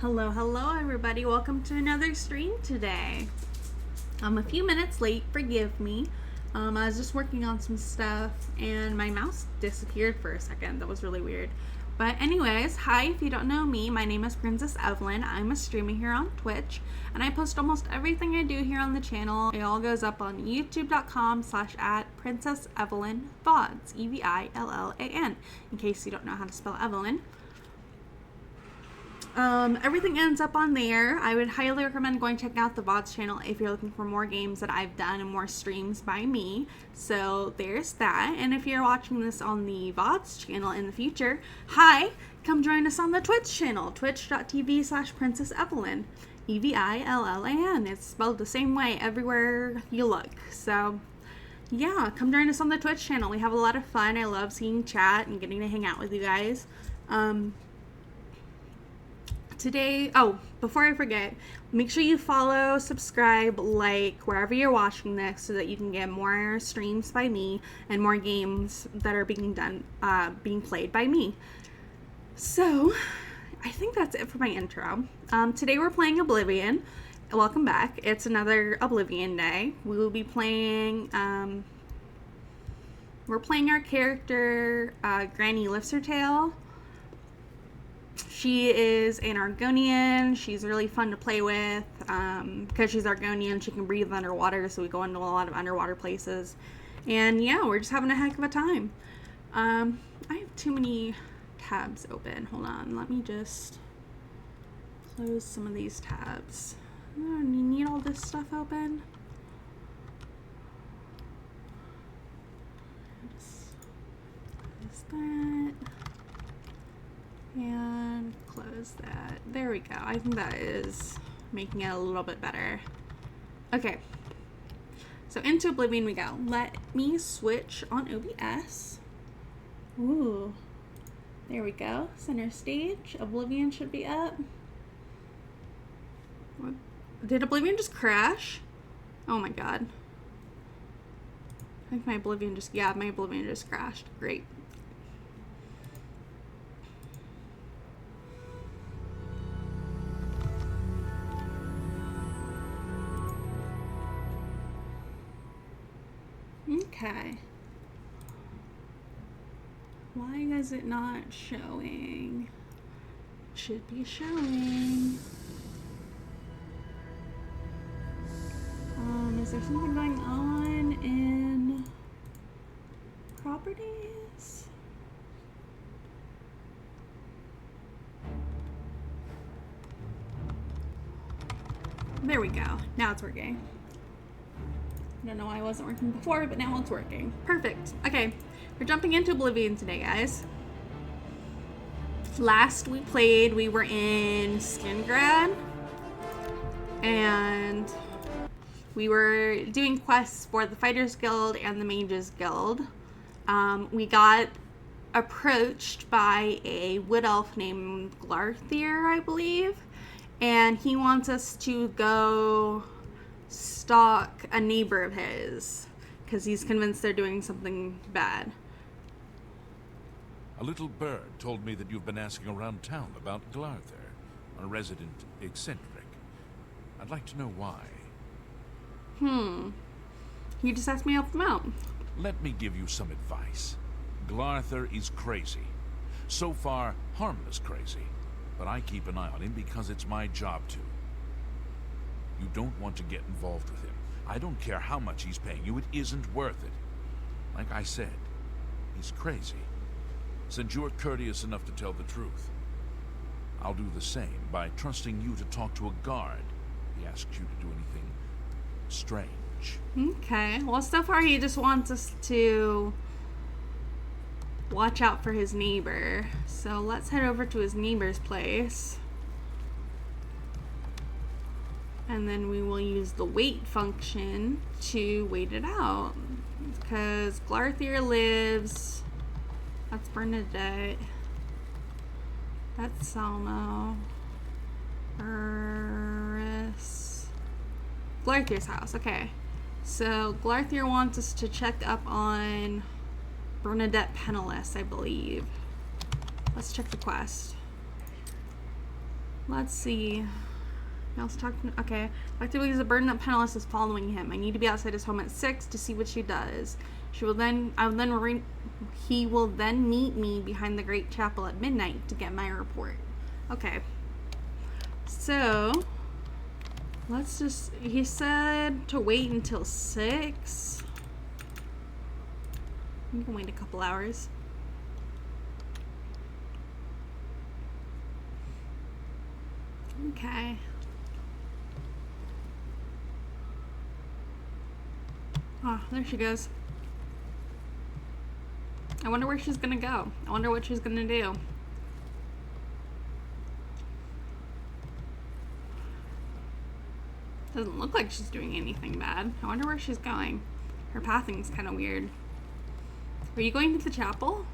Hello everybody. Welcome to another stream today. I'm a few minutes late, forgive me. I was just working on some stuff and my mouse disappeared for a second. That was really weird. But anyways, hi, if you don't know me, my name is Princess Evelyn. I'm a streamer here on Twitch and I post almost everything I do here on the channel. It all goes up on youtube.com/@princessevillan EVILLAN, in case you don't know how to spell Evelyn. Everything ends up on there. I would highly recommend going checking out the VODs channel if you're looking for more games that I've done and more streams by me. So there's that. And if you're watching this on the VODs channel in the future, hi, come join us on the Twitch channel, twitch.tv/princessevillan, EVILLAN. It's spelled the same way everywhere you look. So yeah, come join us on the Twitch channel. We have a lot of fun. I love seeing chat and getting to hang out with you guys. Today, before I forget, make sure you follow, subscribe, like wherever you're watching this so that you can get more streams by me and more games that are being played by me. So I think that's it for my intro. Today we're playing Oblivion. Welcome back. It's another Oblivion day. We will be playing, we're playing our character, Granny Lifts Her Tail. She is an Argonian. She's really fun to play with. Because she's Argonian, she can breathe underwater, so we go into a lot of underwater places. And yeah, we're just having a heck of a time. I have too many tabs open. Hold on, let me just close some of these tabs. Oh, you need all this stuff open? Just close that. And close that. There we go. I think that is making it a little bit better. Okay. So into Oblivion we go. Let me switch on OBS. Ooh. There we go. Center stage. Oblivion should be up. What? Did Oblivion just crash? Oh my god. I think my Oblivion just crashed. Great. Okay. Why is it not showing? It should be showing. Is there something going on in properties? There we go. Now it's working. I don't know why it wasn't working before, but now it's working. Perfect. Okay, we're jumping into Oblivion today, guys. Last we played, we were in Skingrad, and we were doing quests for the Fighters Guild and the Mages Guild. We got approached by a wood elf named Glarthir, I believe, and he wants us to go stalk a neighbor of his because he's convinced they're doing something bad. A little bird told me that you've been asking around town about Glathir, a resident eccentric. I'd like to know why. You just asked me to help him out. Let me give you some advice. Glathir is crazy. So far, harmless crazy. But I keep an eye on him because it's my job to. You don't want to get involved with him. I don't care how much he's paying you, it isn't worth it. Like I said, he's crazy. Since you're courteous enough to tell the truth, I'll do the same by trusting you to talk to a guard. He asks you to do anything strange. Okay, well so far he just wants us to watch out for his neighbor. So let's head over to his neighbor's place. And then we will use the wait function to wait it out. Because Glarthir lives... That's Bernadette. That's Salmo. Glarthir's house, okay. So Glarthir wants us to check up on Bernadette Penniless, I believe. Let's check the quest. Let's see. I was talking. Okay. Actively, the burden that penniless is following him. I need to be outside his home at 6 to see what she does. He will then meet me behind the great chapel at midnight to get my report. Okay. So, let's just. He said to wait until 6. You can wait a couple hours. Okay. Oh, there she goes. I wonder where she's gonna go. I wonder what she's gonna do. Doesn't look like she's doing anything bad. I wonder where she's going. Her pathing's kind of weird. Are you going to the chapel?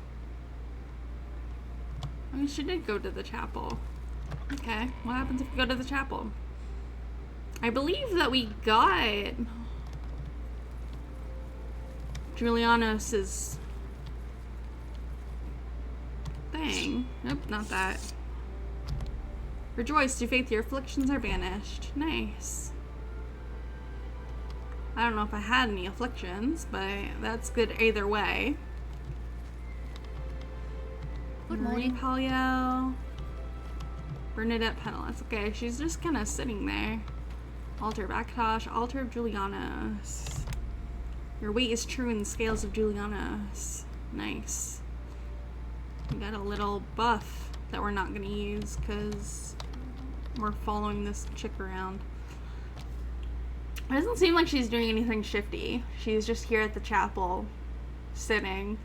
I mean, she did go to the chapel. Okay, what happens if we go to the chapel? I believe that we got Julianus's thing. Nope, not that. Rejoice, through faith your afflictions are banished. Nice. I don't know if I had any afflictions, but that's good either way. Good morning. Palio. Bernadette Penniless. Okay, she's just kind of sitting there. Altar of Akatosh, Altar of Julianus. Your weight is true in the scales of Julianus. Nice. We got a little buff that we're not going to use because we're following this chick around. It doesn't seem like she's doing anything shifty. She's just here at the chapel, sitting.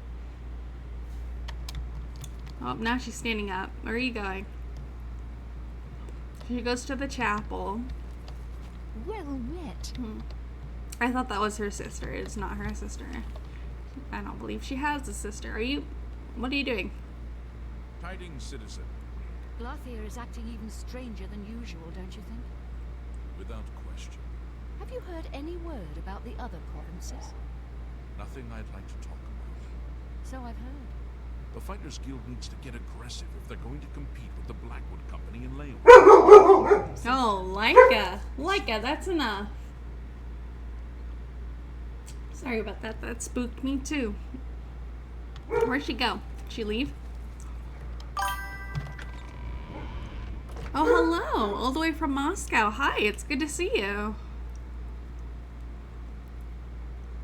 Oh, now she's standing up. Where are you going? She goes to the chapel. Well met. I thought that was her sister. It's not her sister. I don't believe she has a sister. What are you doing? Tidings, citizen. Glathir is acting even stranger than usual, don't you think? Without question. Have you heard any word about the other provinces? Nothing I'd like to talk about. So I've heard. The Fighters Guild needs to get aggressive if they're going to compete with the Blackwood Company in Leyward. Oh, Leica, that's enough. Sorry about that. That spooked me too. Where'd she go? Did she leave? Oh, hello. All the way from Moscow. Hi, it's good to see you.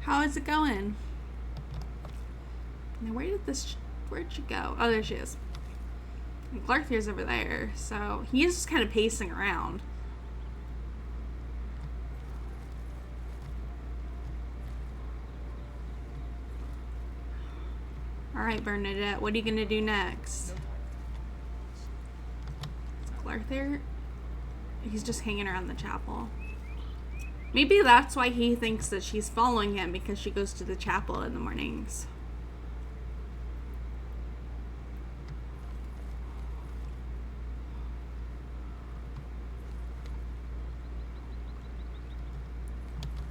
How is it going? Now, where'd she go? Oh, there she is. Glarthir's over there, so he's just kind of pacing around. Alright, Bernadette, what are you gonna do next? Is Glarthir? He's just hanging around the chapel. Maybe that's why he thinks that she's following him, because she goes to the chapel in the mornings.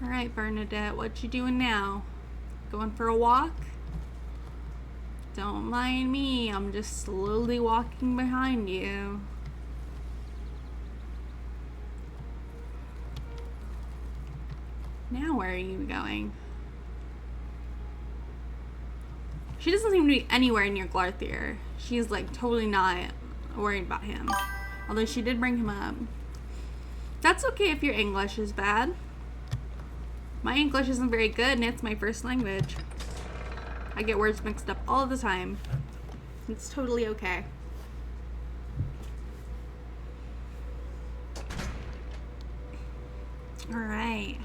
Alright, Bernadette, what you doing now? Going for a walk? Don't mind me, I'm just slowly walking behind you. Now where are you going? She doesn't seem to be anywhere near Glarthir. She's like totally not worried about him. Although she did bring him up. That's okay if your English is bad. My English isn't very good and it's my first language. I get words mixed up all the time. It's totally okay. Alright.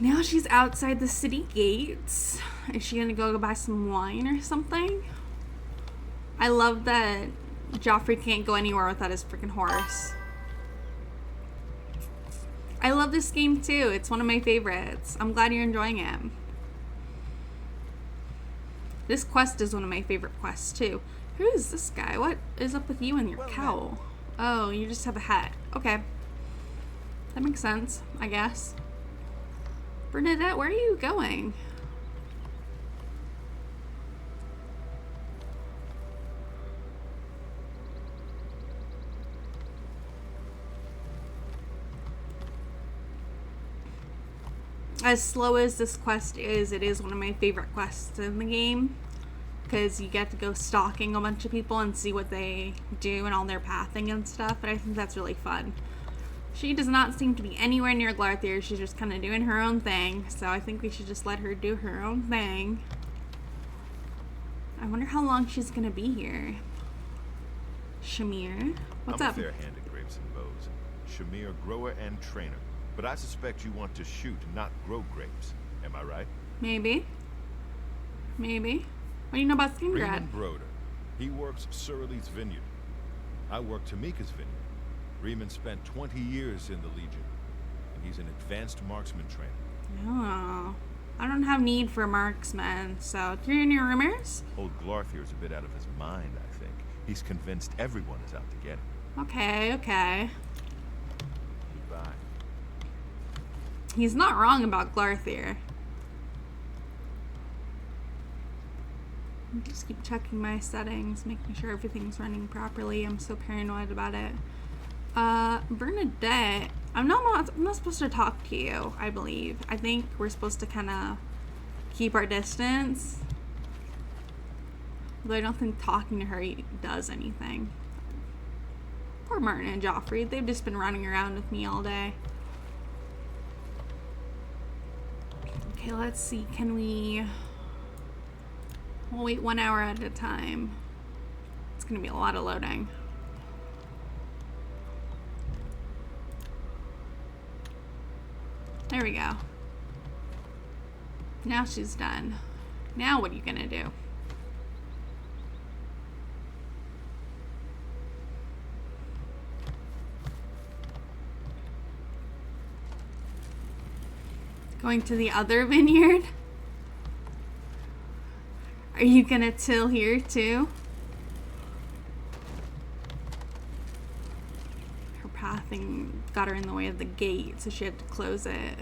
Now she's outside the city gates. Is she gonna go buy some wine or something? I love that Joffrey can't go anywhere without his freaking horse. I love this game too. It's one of my favorites. I'm glad you're enjoying it. This quest is one of my favorite quests too. Who is this guy? What is up with you and your cowl? Oh, you just have a hat. Okay. That makes sense, I guess. Bernadette, where are you going? as slow as this quest is, it is one of my favorite quests in the game. Because you get to go stalking a bunch of people and see what they do and all their pathing and stuff. But I think that's really fun. She does not seem to be anywhere near Glarthir. She's just kind of doing her own thing. So I think we should just let her do her own thing. I wonder how long she's going to be here. Shamir, what's up? I'm a fair hand at grapes and bows. Shamir, grower and trainer. But I suspect you want to shoot, not grow grapes. Am I right? Maybe. Maybe. What do you know about Skingrad? Riemann Broder. He works Surly's vineyard. I work Tamika's vineyard. Riemann spent 20 years in the Legion, and he's an advanced marksman trainer. Oh. I don't have need for marksmen, so do you hear any rumors? Old Glarthir's a bit out of his mind, I think. He's convinced everyone is out to get him. Okay. Goodbye. He's not wrong about Glarthir. Just keep checking my settings, making sure everything's running properly. I'm so paranoid about it. Bernadette, I'm not supposed to talk to you, I believe. I think we're supposed to kind of keep our distance. Although I don't think talking to her does anything. Poor Martin and Joffrey, they've just been running around with me all day. Okay, let's see, can we... We'll wait 1 hour at a time. It's gonna be a lot of loading. There we go. Now she's done. Now what are you gonna do? Going to the other vineyard? Are you gonna till here too? Her pathing got her in the way of the gate, so she had to close it.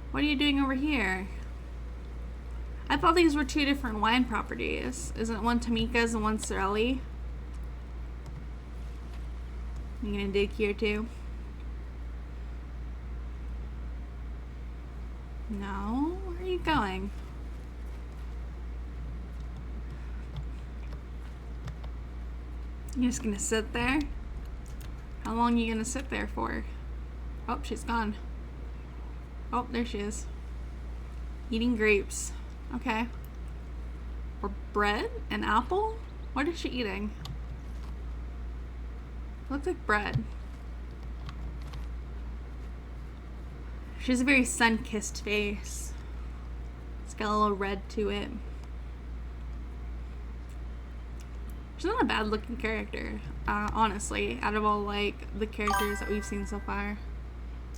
What are you doing over here? I thought these were two different wine properties. Isn't one Tamika's and one Surly? You gonna dig here too? No? Where are you going? You're just gonna sit there? How long are you gonna sit there for? Oh, she's gone. Oh, there she is. Eating grapes. Okay. Or bread? An apple? What is she eating? Looks like bread. She has a very sun-kissed face. It's got a little red to it. She's not a bad looking character, honestly, out of all like the characters that we've seen so far.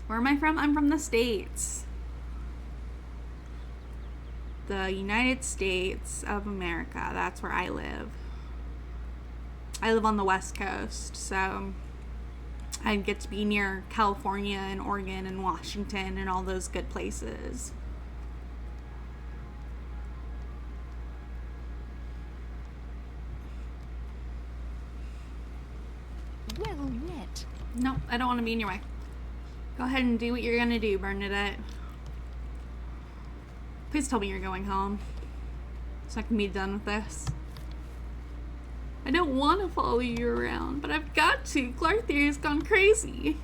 Where am I from? I'm from the States. The United States of America. That's where I live. I live on the West Coast, so I get to be near California and Oregon and Washington and all those good places. Well met. No, I don't want to be in your way. Go ahead and do what you're gonna do, Bernadette. Please tell me you're going home, so I can be done with this. I don't want to follow you around, but I've got to. Glarthir has gone crazy.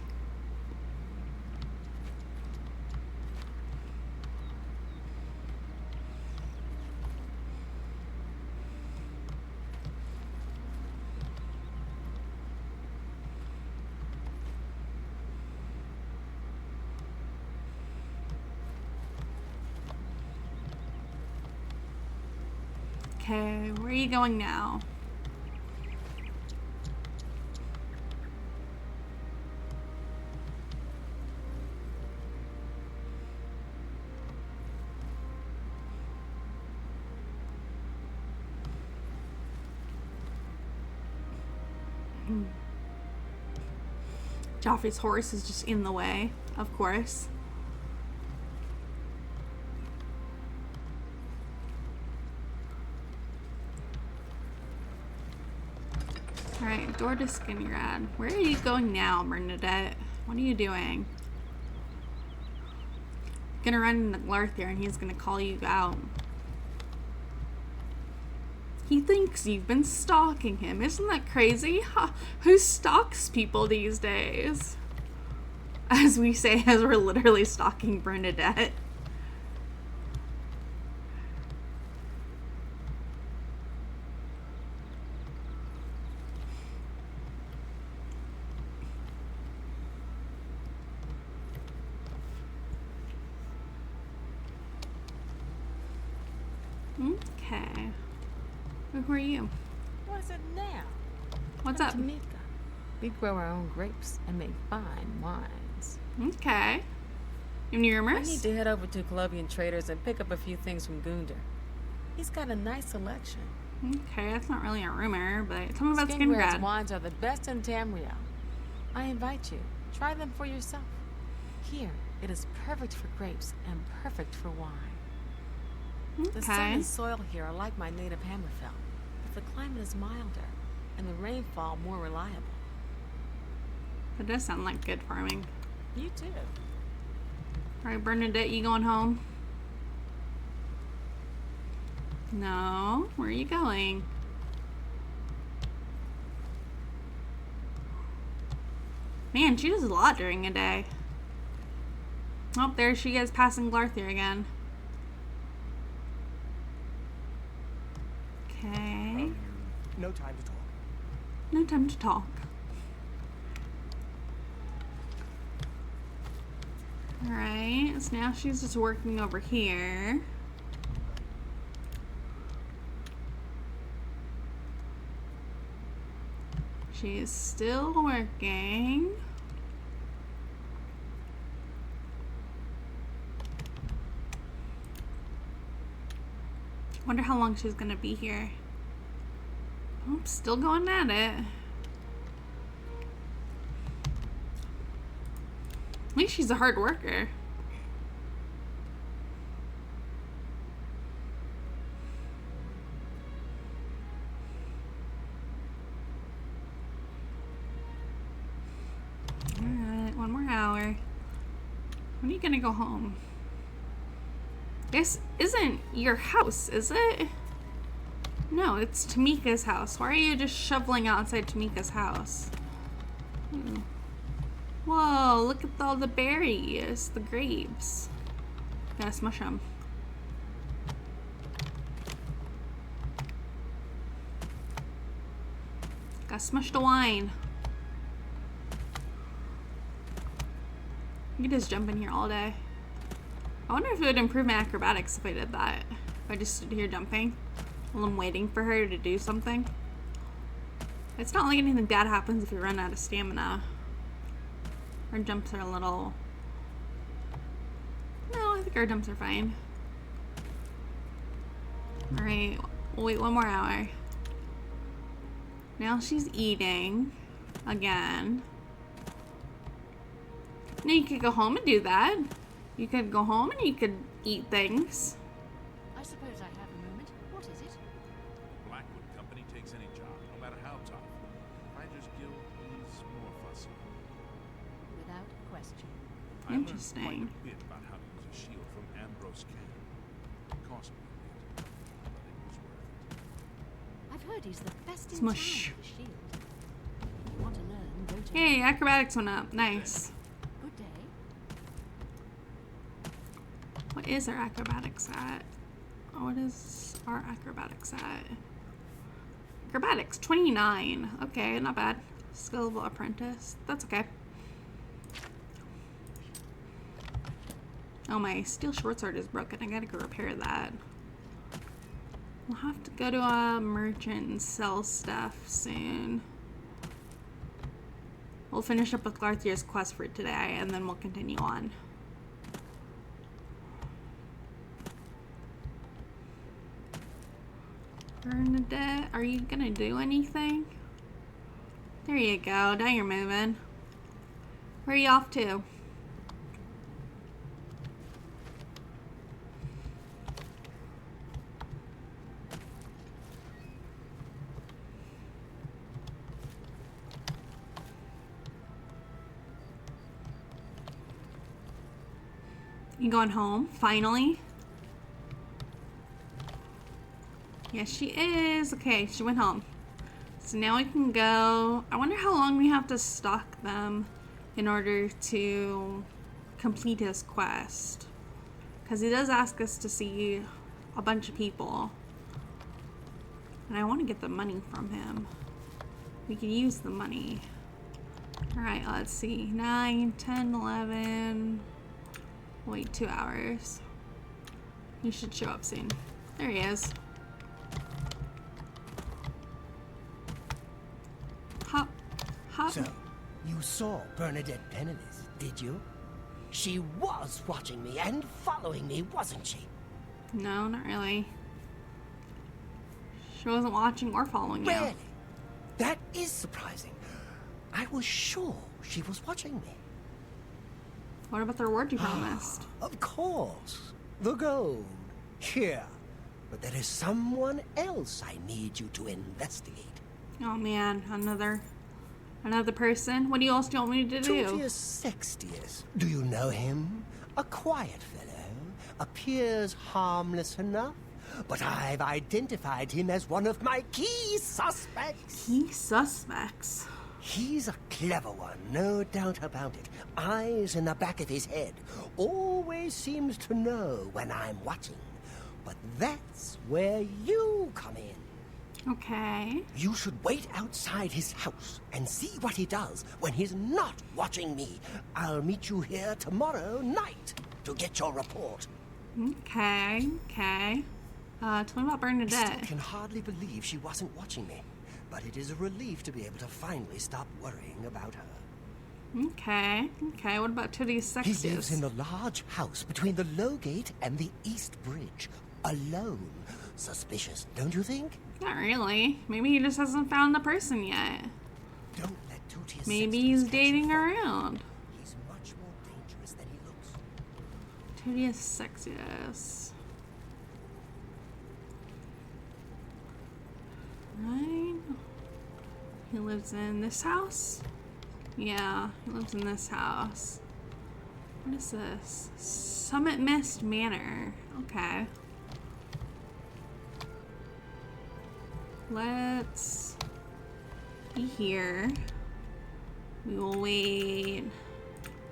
Okay, where are you going now? Joffrey's horse is just in the way, of course. Alright, door to Skingrad. Where are you going now, Bernadette? What are you doing? gonna run into Glarthir and he's gonna call you out. He thinks you've been stalking him. Isn't that crazy? Huh. Who stalks people these days? As we say, as we're literally stalking Bernadette. Okay. Who are you? What is it now? What's I'm up? Tamika. We grow our own grapes and make fine wines. Okay. Any I rumors? need to head over to Oblivion Traders and pick up a few things from Gunder. He's got a nice selection. Okay, that's not really a rumor, but tell me about Skingrass Skingrad. wines are the best in Tamriel. I invite you. Try them for yourself. Here, it is perfect for grapes and perfect for wine. The sun Okay. and soil here are like my native Hammerfell, but the climate is milder and the rainfall more reliable. That does sound like good farming. You too. Alright, Bernadette, you going home? No. Where are you going? Man, she does a lot during a day. Oh, there she is passing Glarthir again. Okay. No time to talk. No time to talk. Alright, so now she's just working over here. She is still working. Wonder how long she's gonna be here. Oh, still going at it. At least she's a hard worker. Alright, one more hour. When are you gonna go home? This isn't your house, is it? No, it's Tamika's house. Why are you just shoveling outside Tamika's house? Whoa, look at all the berries, the grapes. Gotta smush them. Gotta smush the wine. You could just jump in here all day. I wonder if it would improve my acrobatics if I did that. If I just stood here jumping while I'm waiting for her to do something. It's not like anything bad happens if we run out of stamina. Our jumps are a little... No, I think our jumps are fine. Alright, we'll wait one more hour. Now she's eating again. Now you could go home and do that. You could go home and you could eat things. I suppose I have a moment. What is it? Blackwood Company takes any job, no matter how tough. Writers Guild is more fussy. Without question. I learned Interesting. quite a bit about how to use a shield from Ambrose Kane. It cost me a bit, but it was worth it. I've heard he's the best in Smush. town with a shield. If you want to learn, go to Yay, acrobatics went up. Nice. Good day. What is our acrobatics at? What is our acrobatics at? Acrobatics, 29. Okay, not bad. Skillable apprentice. That's okay. Oh, my steel short sword is broken. I gotta go repair that. We'll have to go to a merchant and sell stuff soon. We'll finish up with Glarthir's quest for today, and then we'll continue on. Bernadette, are you gonna do anything? There you go. Now you're moving. Where are you off to? You going home? Finally? Yes, she is. Okay, she went home. So now we can go. I wonder how long we have to stalk them in order to complete his quest. Because he does ask us to see a bunch of people. And I want to get the money from him. We can use the money. Alright, let's see. 9, 10, 11. Wait, 2 hours. He should show up soon. There he is. Hop. Hop. So, you saw Bernadette Penniless, did you? She was watching me and following me, wasn't she? No, not really. She wasn't watching or following you. Really? That is surprising. I was sure she was watching me. What about the reward you promised? Of course. The gold. Here. But there is someone else I need you to investigate. Oh man, another person? What else do you want me to do? Tutius Sextius. Do you know him? A quiet fellow. Appears harmless enough. But I've identified him as one of my key suspects. Key suspects? He's a clever one, no doubt about it. Eyes in the back of his head. Always seems to know when I'm watching. But that's where you come in. Okay. You should wait outside his house and see what he does when he's not watching me. I'll meet you here tomorrow night to get your report. Okay. Tell me about I Bernadette. still can hardly believe she wasn't watching me. But it is a relief to be able to finally stop worrying about her. Okay. What about Tutius Sextius? He lives in a large house between the Low Gate and the East Bridge. Alone. Suspicious, don't you think? Not really. Maybe he just hasn't found the person yet. Don't let Tutius Maybe Sextius he's catch dating you far. around. He's much more dangerous than he looks. Tutius Sextius. Right. He lives in this house? Yeah, he lives in this house. What is this? Summit Mist Manor. Okay. Let's be here. We will wait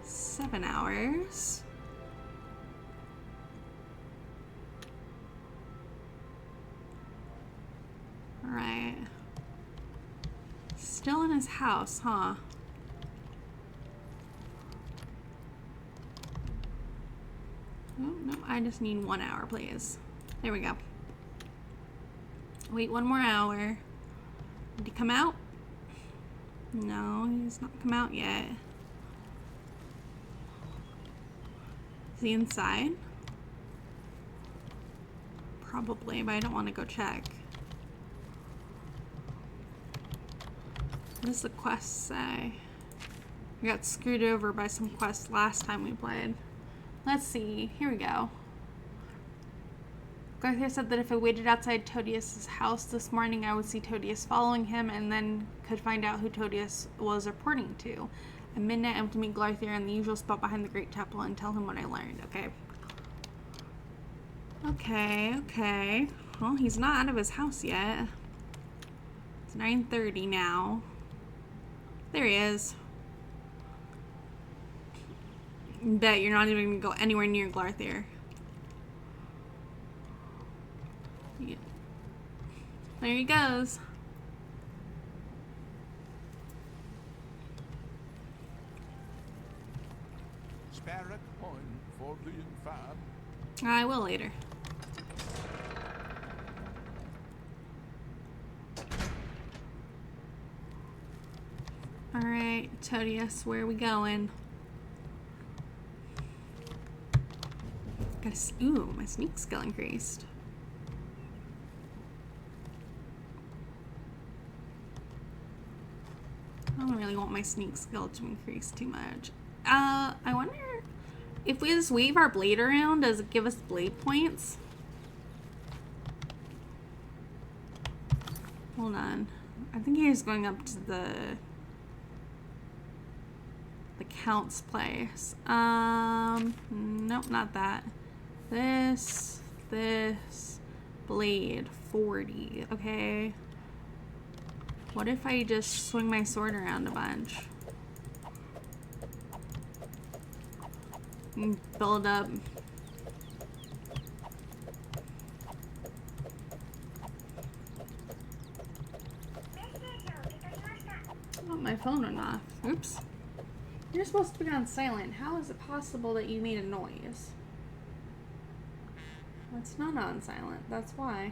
7 hours. Alright. Still in his house, huh? Oh, no, I just need 1 hour, please. There we go. Wait 1 more hour. Did he come out? No, he's not come out yet. Is he inside? Probably, but I don't want to go check. What does the quest say? We got screwed over by some quest last time we played. Let's see. Here we go. Glathir said that if I waited outside Todius' house this morning, I would see Todius following him and then could find out who Todius was reporting to. At midnight, I'm to meet Glarthir in the usual spot behind the Great Temple and tell him what I learned. Okay. Well, he's not out of his house yet. It's 9:30 now. There he is. Bet you're not even gonna go anywhere near Glarthir. Yeah. There he goes. Spare a coin for the infam. I will later. Alright, Todius, where are we going? Ooh, my sneak skill increased. I don't really want my sneak skill to increase too much. I wonder if we just wave our blade around, does it give us blade points? Hold on. I think he's going up to the The Count's place. Nope, not that. This, blade, 40. Okay. What if I just swing my sword around a bunch? And build up. Oh, my phone went off. Oops. You're supposed to be on silent. How is it possible that you made a noise? It's not on silent. That's why.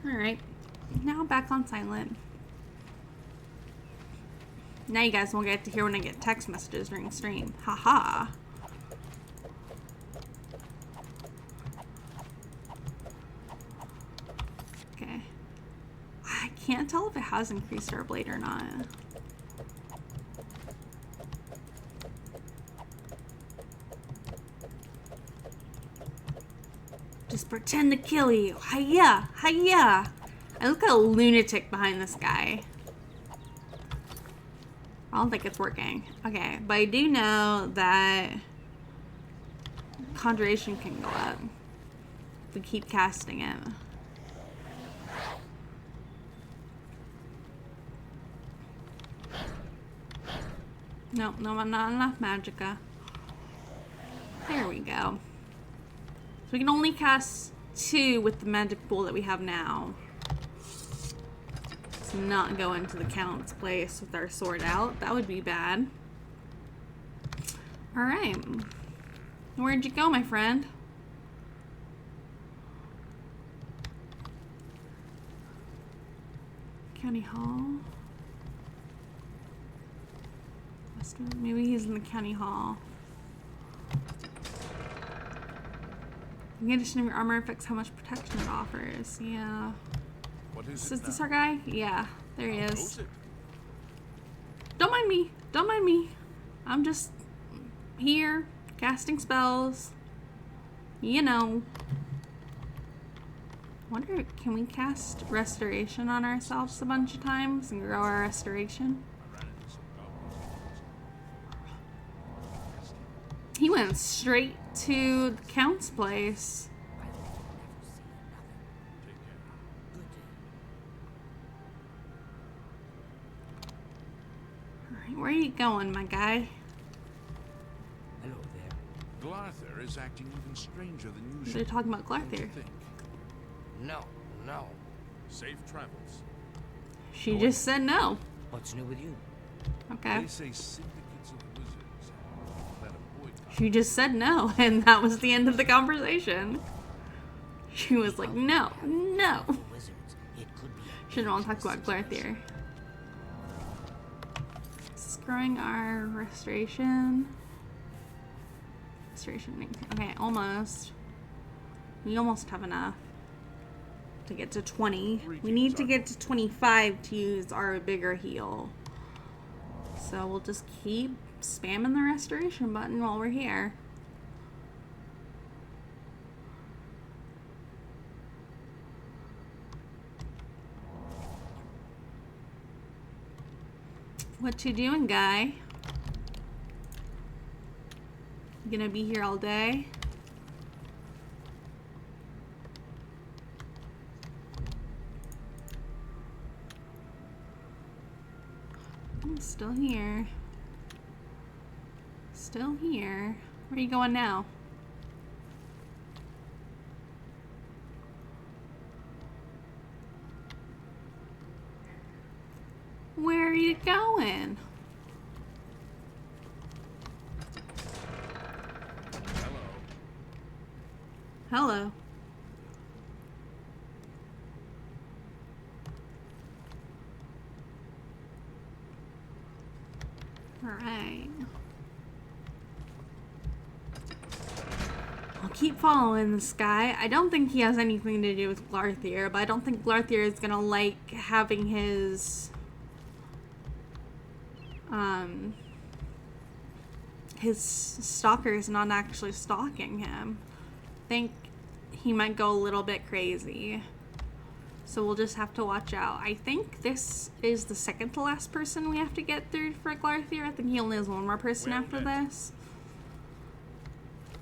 Alright. Now back on silent. Now you guys won't get to hear when I get text messages during stream. Haha. Okay. I can't tell if it has increased our blade or not. Just pretend to kill you. Hiya! Hiya! I look like a lunatic behind this guy. I don't think it's working. Okay, but I do know that conjuration can go up. We keep casting it. Nope, no, not enough magicka. There we go. So we can only cast 2 with the magic pool that we have now. Let's not go into the Count's place with our sword out. That would be bad. Alright. Where'd you go, my friend? County Hall. Maybe he's in the County Hall. The addition of your armor affects how much protection it offers. Yeah. What is Is it this now? our guy? Yeah. There he How is. goes it? Don't mind me. Don't mind me. I'm just here casting spells. You know. Wonder, can we cast restoration on ourselves a bunch of times and grow our restoration? He went straight to the Count's place. Alright, where are you going, my guy? Hello there. Glathir is acting even stranger than usual. They're talking about Don't you Glarthir. think? No, no. Safe travels. She just said no. What's new with you? Okay. They say syndicates of wizards plan a boycott. She just said no, and that was the end of the conversation. She was like, no, no. Wizards, it could be. She didn't want to talk about Glarthir. Screwing our restoration. Restoration. Okay, almost. We almost have enough to get to 20. We need to get to 25 to use our bigger heal. So we'll just keep spamming the restoration button while we're here. What you doing, guy? You gonna be here all day? I'm still here. Still here. Where are you going now? Where are you going? Hello. Alright. I'll keep following this guy. I don't think he has anything to do with Glarthir, but I don't think Glarthir is gonna like having his stalkers not actually stalking him. I think he might go a little bit crazy. So we'll just have to watch out. I think this is the second to last person we have to get through for Glarthir. I think he only has one more person after this.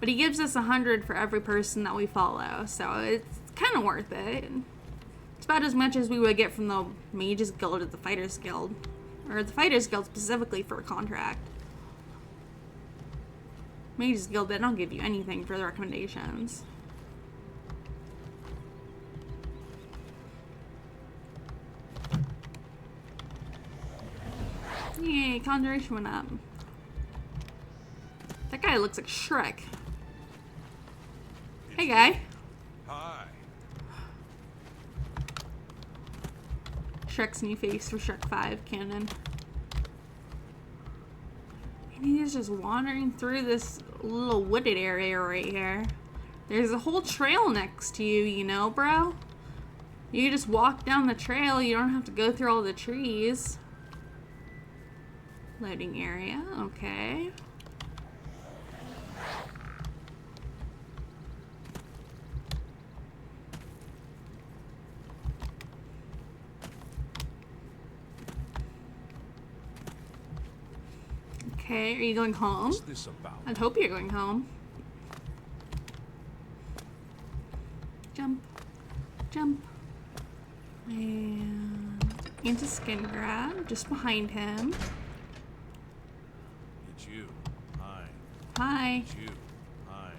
But he gives us 100 for every person that we follow, so it's kind of worth it. It's about as much as we would get from the Mages Guild or the Fighters Guild. Or the Fighters Guild specifically for a contract. Mages Guild, they don't give you anything for the recommendations. Yay, conjuration went up. That guy looks like Shrek. Hey, guy. Hi. Shrek's new face for Shrek 5 canon. And he's just wandering through this little wooded area right here. There's a whole trail next to you, you know, bro? You just walk down the trail. You don't have to go through all the trees. Loading area, okay. Okay, are you going home? What's this about? I'd hope you're going home. Jump, jump, and into skin grab, just behind him. It's you. Hi. Hi. It's you. Hi.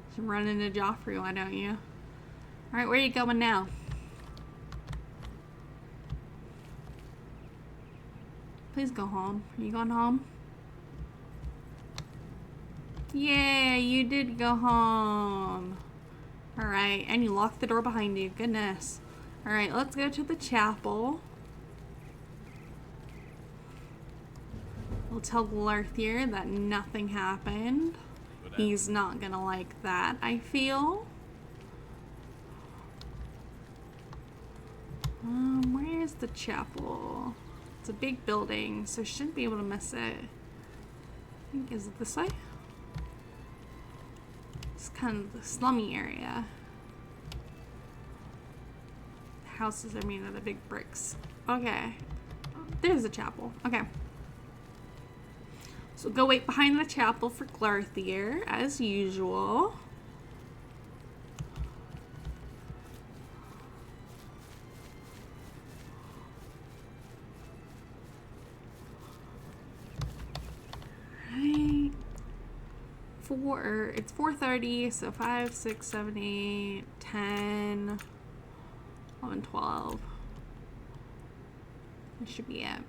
Just run into Joffrey, why don't you? Alright, where are you going now? Please go home. Are you going home? Yeah, you did go home. Alright, and you locked the door behind you. Goodness. Alright, let's go to the chapel. We'll tell Glarthir that nothing happened. He's not gonna like that, I feel. Where's the chapel? It's a big building, so shouldn't be able to miss it. I think, is it this way? It's kind of the slummy area. Houses are made out of big bricks. Okay. There's the chapel. Okay. So go wait behind the chapel for Glarthir, as usual. Right. It's 4:30, so 5, 6, 7, 8, 10, 11, 12. That should be it.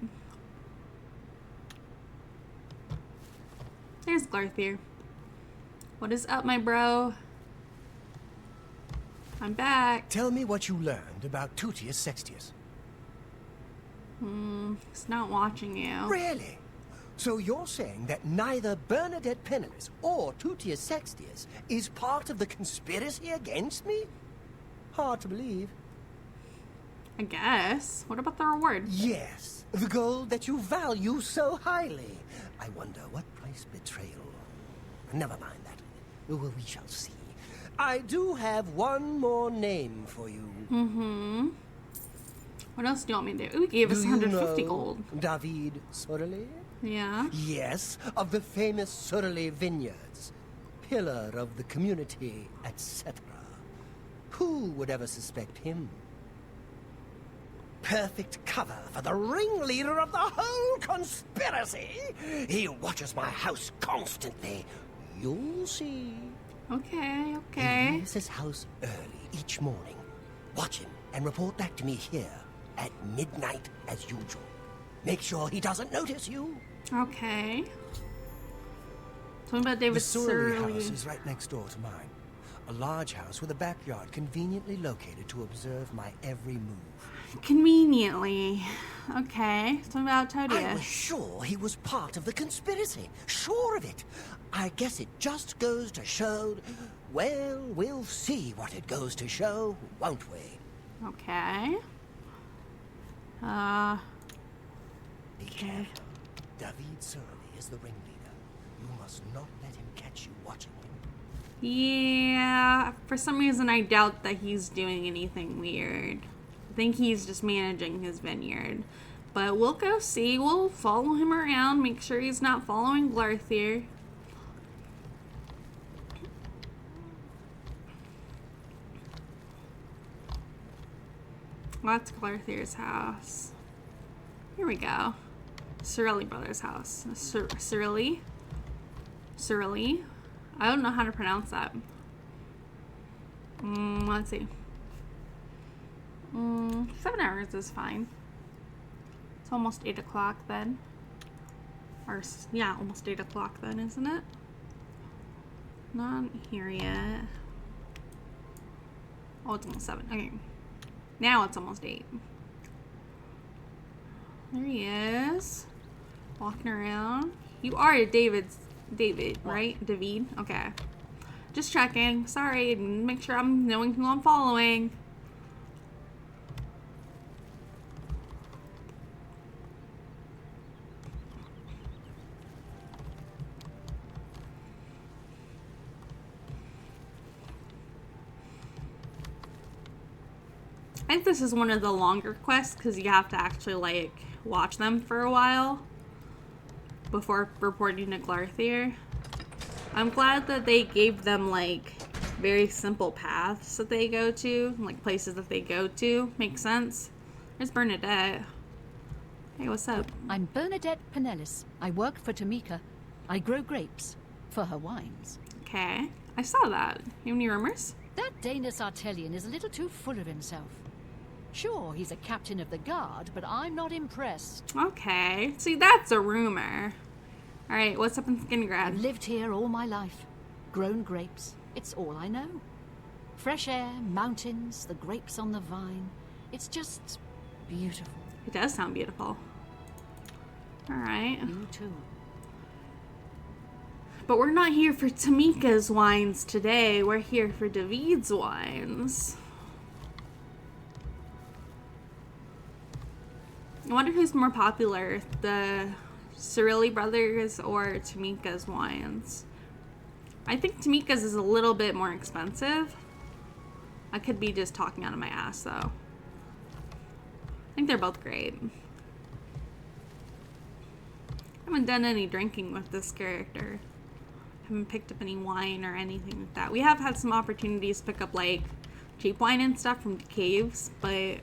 There's Glarthir. What is up, my bro? I'm back. Tell me what you learned about Tutius Sextius. He's not watching you. Really? So you're saying that neither Bernadette Penniless or Tutius Sextius is part of the conspiracy against me? Hard to believe. I guess. What about the reward? Yes, the gold that you value so highly. I wonder what price betrayal. Never mind that. Well, we shall see. I do have one more name for you. What else do you want me to do? Ooh, he gave us 150 gold. David Sorelli? Yeah. Yes, of the famous Sorelli vineyards. Pillar of the community, etc. Who would ever suspect him? Perfect cover for the ringleader of the whole conspiracy. He watches my house constantly. You'll see. Okay, He okay. leaves his house early each morning. Watch him and report back to me here at midnight as usual. Make sure he doesn't notice you. Okay. Tell me about David The Sorelli Surly. house is right next door to mine. A large house with a backyard conveniently located to observe my every move. Conveniently. Okay. Tell me about I was Todius. sure he was part of the conspiracy. Sure of it. I guess it just goes to show... Well, we'll see what it goes to show, won't we? Okay. Be careful. David Sorelli is the ringleader. You must not let him catch you watching him. Yeah. For some reason, I doubt that he's doing anything weird. I think he's just managing his vineyard. But we'll go see. We'll follow him around. Make sure he's not following Glarthir. That's Glarthir's house. Here we go. Cyrilli brothers' house. Cyrilli? Cyrilli? I don't know how to pronounce that. Let's see. 7 hours is fine. It's almost 8 o'clock then. Or, yeah, almost 8 o'clock then, isn't it? Not here yet. Oh, it's almost 7. Okay. Now it's almost 8. There he is. Walking around. You are David, right? David? Okay. Just checking. Sorry. Make sure I'm knowing who I'm following. I think this is one of the longer quests because you have to actually like watch them for a while before reporting to Glarthir. I'm glad that they gave them like very simple paths that they go to, like places that they go to. Makes sense. There's Bernadette. Hey, what's up? I'm Bernadette Pinellis. I work for Tamika. I grow grapes for her wines. Okay, I saw that. You have any rumors? That Danish Artelian is a little too full of himself. Sure, he's a captain of the guard, but I'm not impressed. Okay, see, that's a rumor. All right, what's up in I've Skingrad? lived here all my life. Grown grapes. It's all I know. Fresh air, mountains, the grapes on the vine. It's just beautiful. It does sound beautiful. All right. You too. But we're not here for Tamika's wines today. We're here for David's wines. I wonder who's more popular, the Cyrilli brothers or Tamika's wines. I think Tamika's is a little bit more expensive. I could be just talking out of my ass though. I think they're both great. I haven't done any drinking with this character. Haven't picked up any wine or anything like that. We have had some opportunities to pick up like cheap wine and stuff from caves, but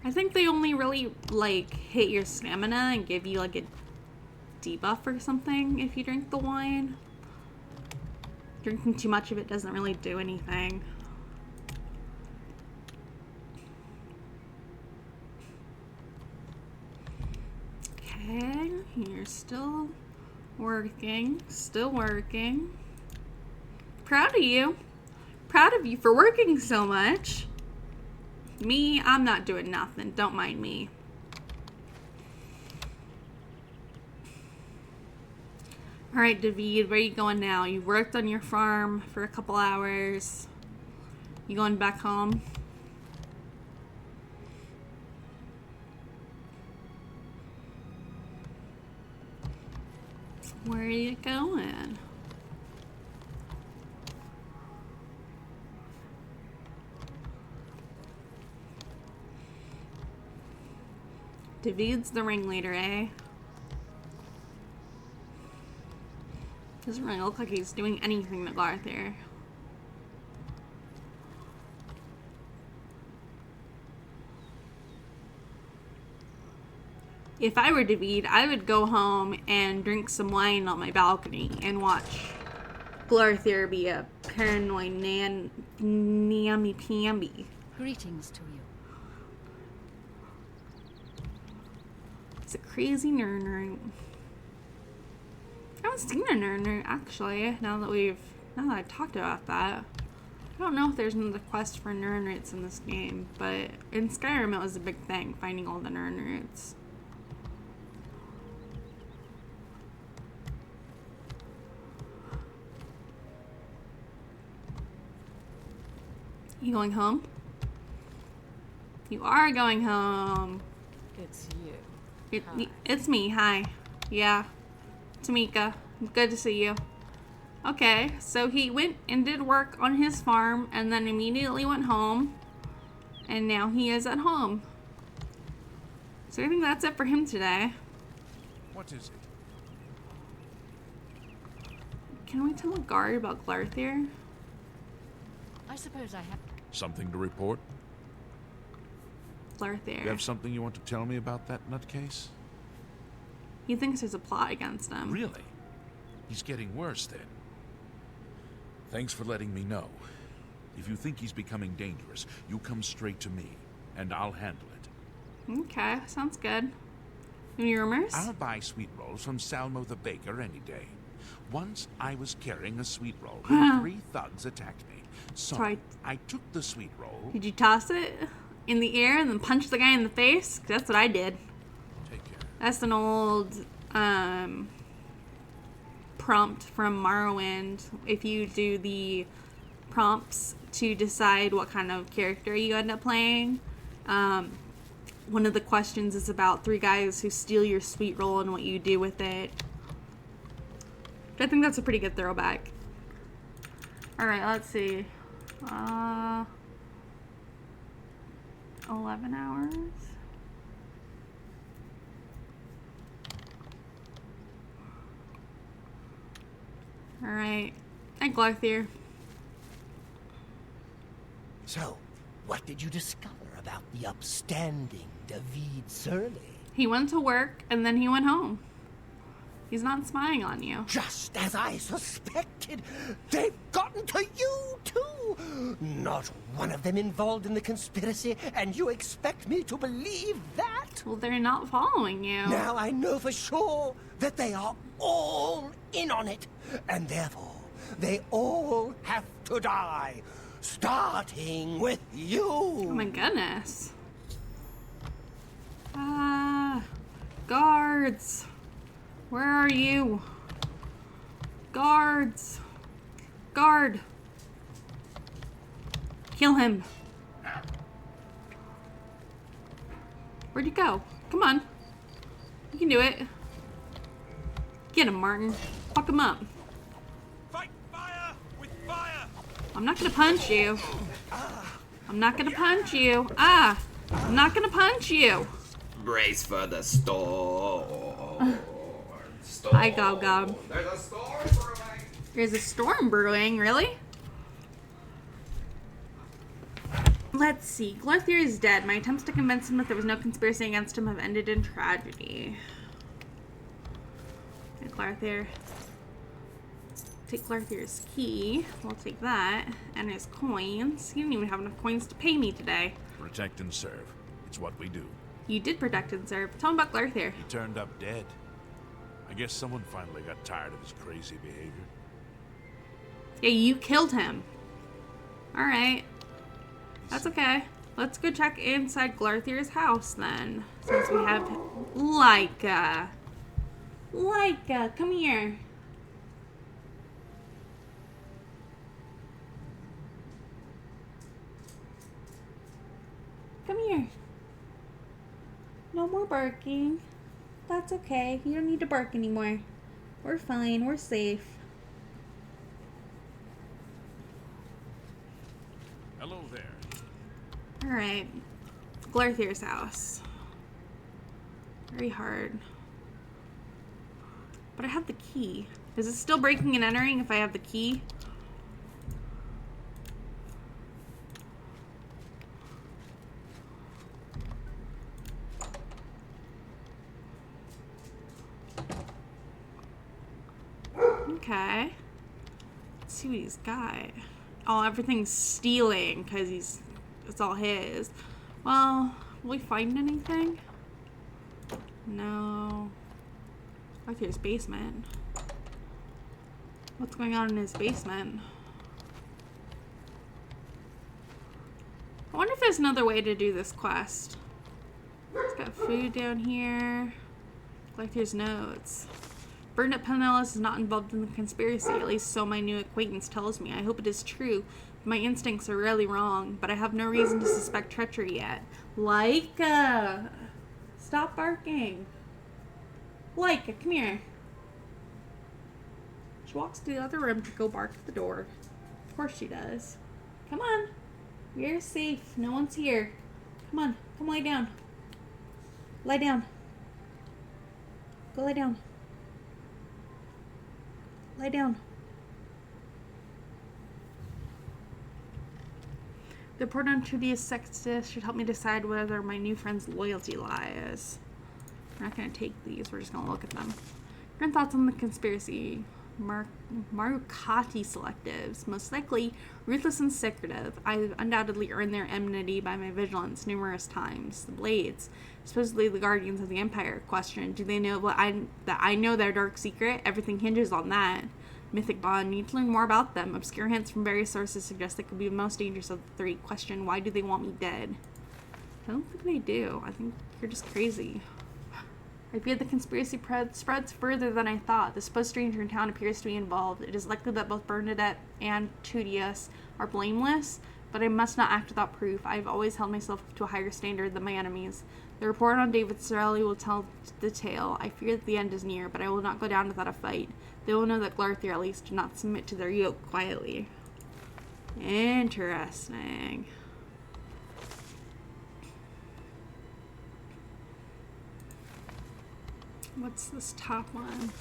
I think they only really like hit your stamina and give you like a debuff or something if you drink the wine. Drinking too much of it doesn't really do anything. Okay, you're still working. Still working. Proud of you. Proud of you for working so much. Me, I'm not doing nothing. Don't mind me. Alright, David, where are you going now? You worked on your farm for a couple hours. You going back home? Where are you going? David's the ringleader, eh? Doesn't really look like he's doing anything to Glarthir. If I were David, I would go home and drink some wine on my balcony and watch Glarthir be a paranoid namby-pamby. Greetings to you. It's a crazy nerd. I haven't seen a nerd actually. Now that I talked about that, I don't know if there's another quest for nerdrits in this game, but in Skyrim it was a big thing finding all the nerdrits. You going home? You are going home. It's you. It's me. Hi. Yeah. Tamika. Good to see you. Okay, so he went and did work on his farm and then immediately went home. And now he is at home. So I think that's it for him today. What is it? Can we tell a guard about Glarthir? I suppose I have. Something to report? Glarthir. You have something you want to tell me about that nutcase? He thinks there's a plot against him. Really? He's getting worse then. Thanks for letting me know. If you think he's becoming dangerous, you come straight to me, and I'll handle it. Okay, sounds good. Any rumors? I'll buy sweet rolls from Salmo the baker any day. Once I was carrying a sweet roll when 3 thugs attacked me. So Sorry. I took the sweet roll. Did you toss it in the air and then punch the guy in the face? 'Cause that's what I did. Take care. That's an old prompt from Morrowind. If you do the prompts to decide what kind of character you end up playing, one of the questions is about 3 guys who steal your sweet roll and what you do with it. I think that's a pretty good throwback. Alright, let's see. 11 hours. Alright. Hi, Glathir. So, what did you discover about the upstanding David Surly? He went to work and then he went home. He's not spying on you. Just as I suspected, they've gotten to you too. Not one of them involved in the conspiracy, and you expect me to believe that? Well, they're not following you. Now I know for sure that they are all in on it, and therefore they all have to die, starting with you. Oh my goodness. Guards. Where are you? Guards. Guard. Kill him. Where'd you go? Come on. You can do it. Get him, Martin. Fuck him up. Fight fire with fire! I'm not gonna punch you. I'm not gonna punch you. I'm not gonna punch you. Brace for the storm. Hi, Gob Gob. There's a storm brewing. There's a storm brewing, really? Let's see. Glathir is dead. My attempts to convince him that there was no conspiracy against him have ended in tragedy. Okay, Glathir. Take Glarthir's key. We'll take that. And his coins. You didn't even have enough coins to pay me today. Protect and serve. It's what we do. You did protect and serve. Tell him about Glarthir. He turned up dead. I guess someone finally got tired of his crazy behavior. Yeah, you killed him. Alright. That's okay. Let's go check inside Glarthir's house then. Since we have Leica. Leica, come here. Come here. No more barking. That's okay. You don't need to bark anymore. We're fine. We're safe. Hello there. Alright. Glarthir's house. Very hard. But I have the key. Is it still breaking and entering if I have the key? Okay. Let's see what he's got. Oh, everything's stealing because it's all his. Well, will we find anything? No. Arthur's basement. What's going on in his basement? I wonder if there's another way to do this quest. It's got food down here. Glathir's notes. Bernard Pinellas is not involved in the conspiracy, at least so my new acquaintance tells me. I hope it is true. My instincts are really wrong, but I have no reason to suspect treachery yet. Leica! Stop barking. Leica, come here. She walks to the other room to go bark at the door. Of course she does. Come on. We're safe. No one's here. Come on. Come lie down. Lie down. Go lie down. Lie down. The report on Trudy's sexist should help me decide whether my new friend's loyalty lies. We're not going to take these. We're just going to look at them. Your thoughts on the conspiracy? Marukati selectives. Most likely ruthless and secretive. I've undoubtedly earned their enmity by my vigilance numerous times. The Blades, supposedly the guardians of the Empire. Question: do they know that I know their dark secret? Everything hinges on that. Mythic bond. Need to learn more about them. Obscure hints from various sources suggest they could be the most dangerous of the three. Question: why do they want me dead? I don't think they do. I think you're just crazy. I fear the conspiracy spreads further than I thought. The supposed stranger in town appears to be involved. It is likely that both Bernadette and Tudius are blameless, but I must not act without proof. I have always held myself to a higher standard than my enemies. The report on David Sorelli will tell the tale. I fear that the end is near, but I will not go down without a fight. They will know that Glarthir at least did not submit to their yoke quietly. Interesting. What's this top one?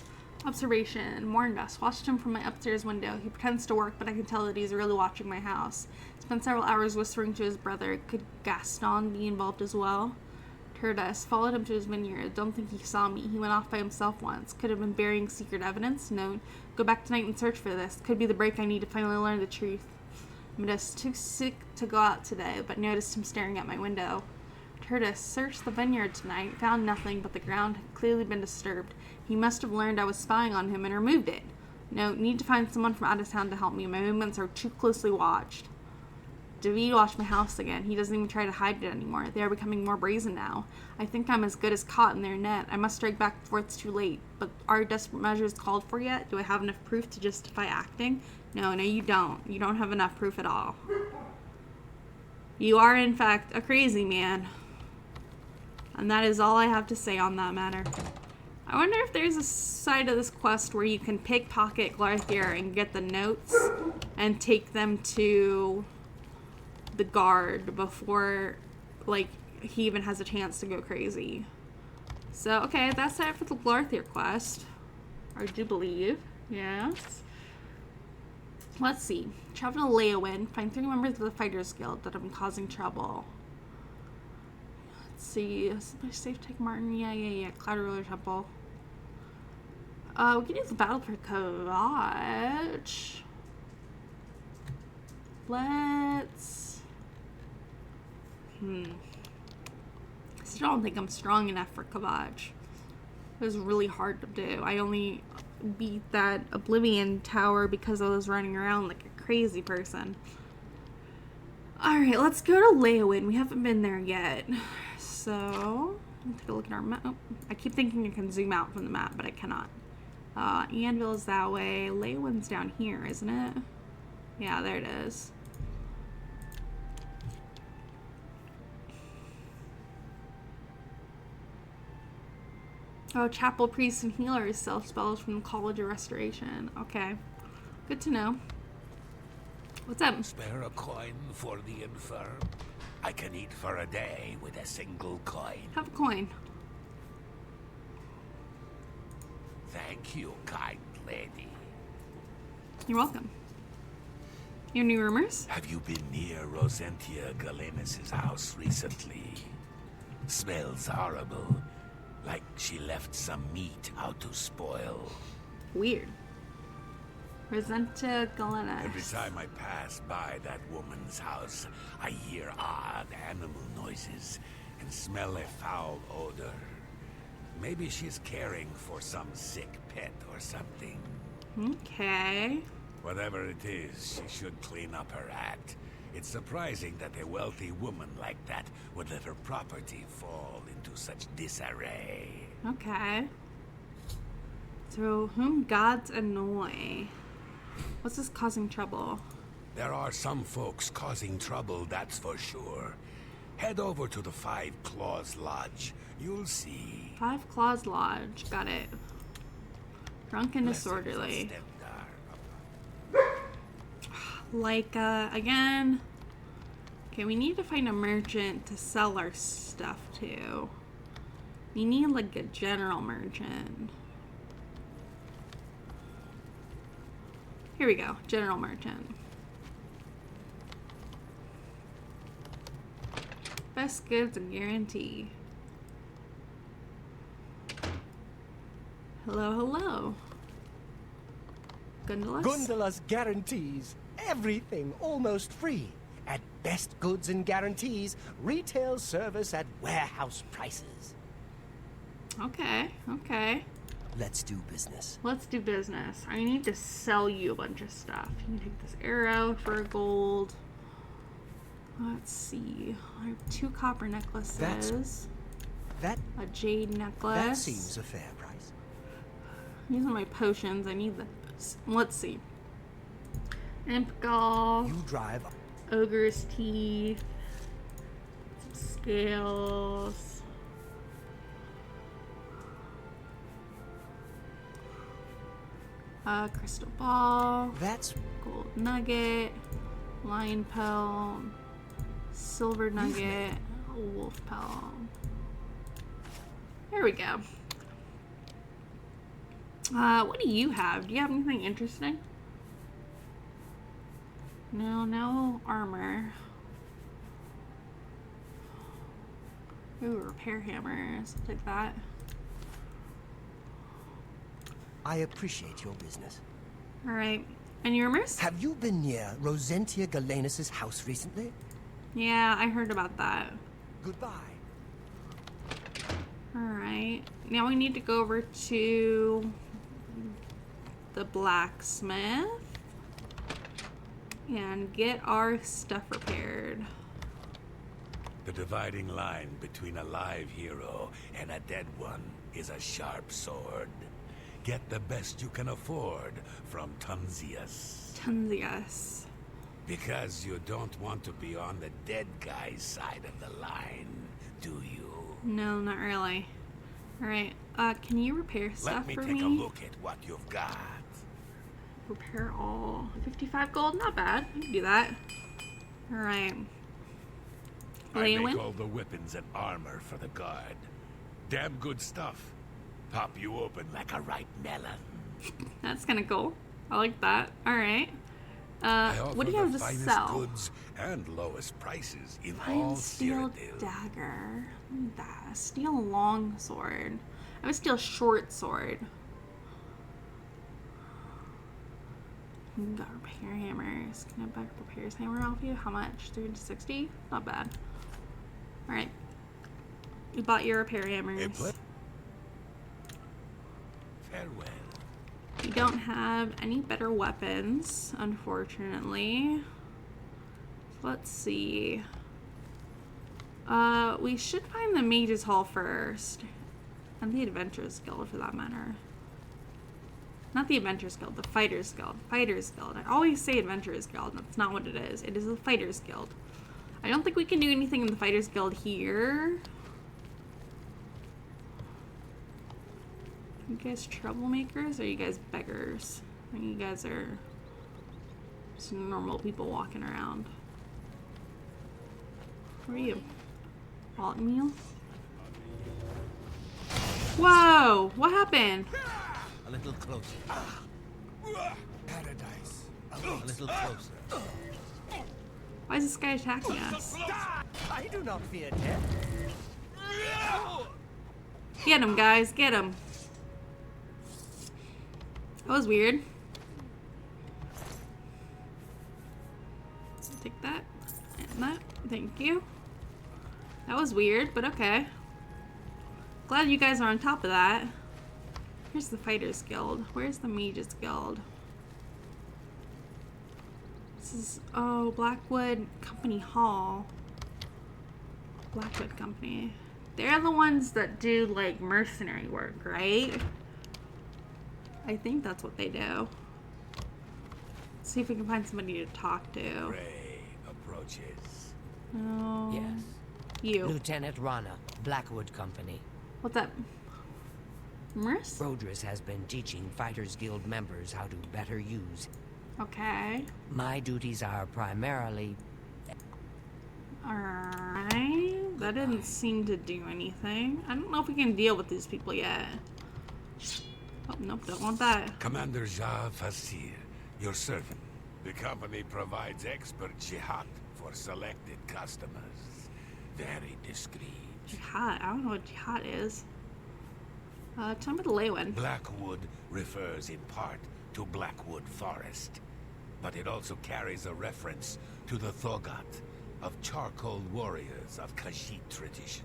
Observation. Warned us. Watched him from my upstairs window. He pretends to work, but I can tell that he's really watching my house. Spent several hours whispering to his brother. Could Gaston be involved as well? Turdus. Followed him to his vineyard. Don't think he saw me. He went off by himself once. Could have been burying secret evidence. No. Go back tonight and search for this. Could be the break I need to finally learn the truth. I'm just too sick to go out today, but noticed him staring at my window. Turdus searched the vineyard tonight, found nothing, but the ground had clearly been disturbed. He must have learned I was spying on him and removed it. No, need to find someone from out of town to help me. My movements are too closely watched. David watched my house again. He doesn't even try to hide it anymore. They are becoming more brazen now. I think I'm as good as caught in their net. I must strike back before it's too late. But are desperate measures called for yet? Do I have enough proof to justify acting? No, you don't. You don't have enough proof at all. You are, in fact, a crazy man. And that is all I have to say on that matter. I wonder if there's a side of this quest where you can pickpocket Glarthir and get the notes and take them to the guard before, like, he even has a chance to go crazy. So, okay, that's it for the Glarthir quest. I do believe. Yes. Let's see. Travel to Leowin. Find 3 members of the Fighters Guild that have been causing trouble. Let's see. Safe take Martin. Yeah. Cloud Ruler Temple. We can use the battle for Kavach. Let's... I still don't think I'm strong enough for Kavach. It was really hard to do. I only beat that Oblivion tower because I was running around like a crazy person. Alright, let's go to Leowin. We haven't been there yet. So, let's take a look at our map. Oh, I keep thinking I can zoom out from the map, but I cannot. Anvil is that way. Leowin's down here, isn't it? Yeah, there it is. Oh, Chapel Priests and Healers self-spells from the College of Restoration. Okay. Good to know. What's up? Spare a coin for the infirm. I can eat for a day with a single coin. Have a coin. Thank you, kind lady. You're welcome. Your new rumors? Have you been near Rosentia Galenis' house recently? Smells horrible. Like she left some meat out to spoil. Weird. Rosentia Galenis. Every time I pass by that woman's house, I hear odd animal noises and smell a foul odor. Maybe she's caring for some sick pet or something. Okay. Whatever it is, she should clean up her act. It's surprising that a wealthy woman like that would let her property fall into such disarray. Okay. So, whom gods annoy? What's this causing trouble? There are some folks causing trouble, that's for sure. Head over to the Five Claws Lodge. You'll see. 5 Claws Lodge. Got it. Drunk and disorderly. Like, again. Okay, we need to find a merchant to sell our stuff to. We need, like, a general merchant. Here we go. General merchant. Best goods and guarantee. Hello, hello. Gondolas? Gondolas guarantees everything almost free. At best goods and guarantees, retail service at warehouse prices. Okay, okay. Let's do business. Let's do business. I need to sell you a bunch of stuff. You can take this arrow for gold. Let's see. I have 2 copper necklaces. A jade necklace. That seems a fair price. These are my potions. I need this. Let's see. Imp gall. You drive. Ogre's teeth. Some scales. Crystal ball. That's gold nugget. Lion pelt. Silver nugget. Wolf pelt. There we go. What do you have? Do you have anything interesting? No armor. Ooh, repair hammers. I'll take that. I appreciate your business. Alright. Any rumors? Have you been near Rosentia Galenus' house recently? Yeah, I heard about that. Goodbye. Alright. Now we need to go over to the blacksmith and get our stuff repaired. The dividing line between a live hero and a dead one is a sharp sword. Get the best you can afford from Tunzius. Tunzius. Because you don't want to be on the dead guy's side of the line, do you? No, not really. Alright, can you repair stuff for me? Let me take a look at what you've got. Repair all. 55 gold, not bad. I can do that. Alright. I make Leywin? all the weapons and armor for the guard. Damn good stuff. Pop you open like a ripe melon. That's kind of cool. I like that. Alright. I offer What do you have the to finest sell? goods and lowest prices in Fine all steel Cyrodiil. dagger. Look at that. Steel long sword. I have a steel short sword. Got repair hammers. Can I buy repairs hammer off you? How much? 360? Not bad. Alright. You bought your repair hammers. Farewell. We don't have any better weapons, unfortunately. Let's see. We should find the Mage's Hall first. And the Adventurers Guild, for that matter. Not the Adventurers Guild, the Fighters Guild. Fighters Guild. I always say Adventurers Guild. That's not what it is. It is the Fighters Guild. I don't think we can do anything in the Fighters Guild here. You guys troublemakers, or are you guys beggars? I think you guys are just normal people walking around. Who are you? Alt meal? Whoa! What happened? A little closer. Paradise. A little closer. Why is this guy attacking us? I do not fear death. Get him, guys. Get him. That was weird. Take that. And that. Thank you. That was weird, but okay. Glad you guys are on top of that. Here's the Fighters Guild. Where's the Mages Guild? This is, oh, Blackwood Company Hall. Blackwood Company. They're the ones that do, like, mercenary work, right? I think that's what they do. Let's see if we can find somebody to talk to. Ray approaches. No. Yes. You. Lieutenant Rana, Blackwood Company. What's up? Merce? Brodris has been teaching Fighters Guild members how to better use Okay. My duties are primarily... Alright. That didn't seem to do anything. I don't know if we can deal with these people yet. Oh, nope, don't want that. Commander Ja Fasir, your servant. The company provides expert jihad for selected customers. Very discreet. Jihad. I don't know what jihad is. Tell me the Leyland. Blackwood refers in part to Blackwood Forest, but it also carries a reference to the Thogat of charcoal warriors of Khajiit tradition.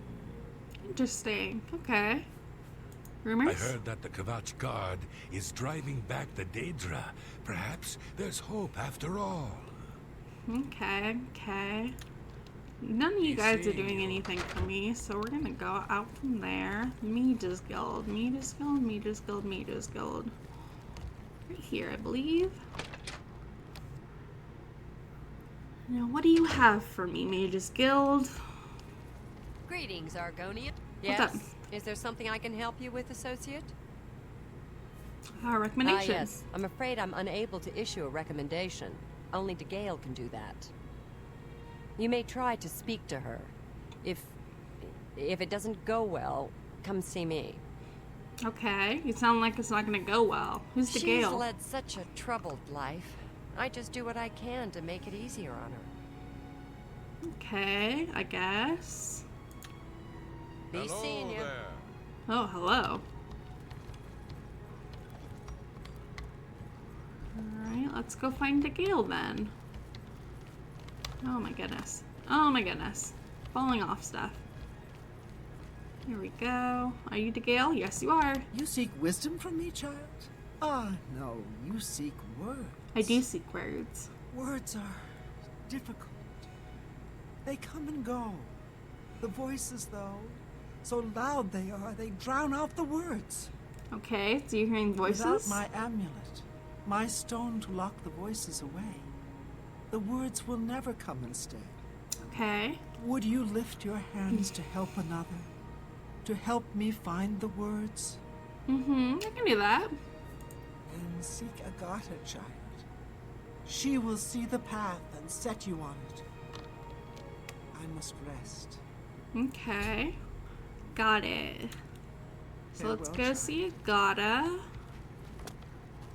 Interesting. Okay. Rumors? I heard that the Kvatch Guard is driving back the Daedra. Perhaps there's hope after all. Okay, okay. None of you guys are doing anything for me, so we're gonna go out from there. Mage's Guild, Mage's Guild, Mage's Guild, Mage's Guild. Right here, I believe. Now, what do you have for me, Mage's Guild? Greetings, Argonian. What's Yes? up? Is there something I can help you with, Associate? Recommendation. Yes. I'm afraid I'm unable to issue a recommendation. Only DeGale can do that. You may try to speak to her. If it doesn't go well, come see me. Okay, you sound like it's not gonna go well. Who's the She's Gale? led such a troubled life. I just do what I can to make it easier on her. Okay, I guess. Be seeing you. Oh, hello. Alright, let's go find the Gale then. Oh my goodness. Oh my goodness. Falling off stuff. Here we go. Are you the Gale? Yes, you are. You seek wisdom from me, child? Ah, no, you seek words. I do seek words. Words are difficult. They come and go. The voices, though, so loud they are, they drown out the words. Okay, so you're hearing voices? Without my amulet, my stone to lock the voices away, the words will never come instead. Okay. Would you lift your hands to help another? To help me find the words? Mm-hmm, I can do that. Then seek Agatha, child. She will see the path and set you on it. I must rest. Okay. Got it. So Farewell, let's go child. see Agatha.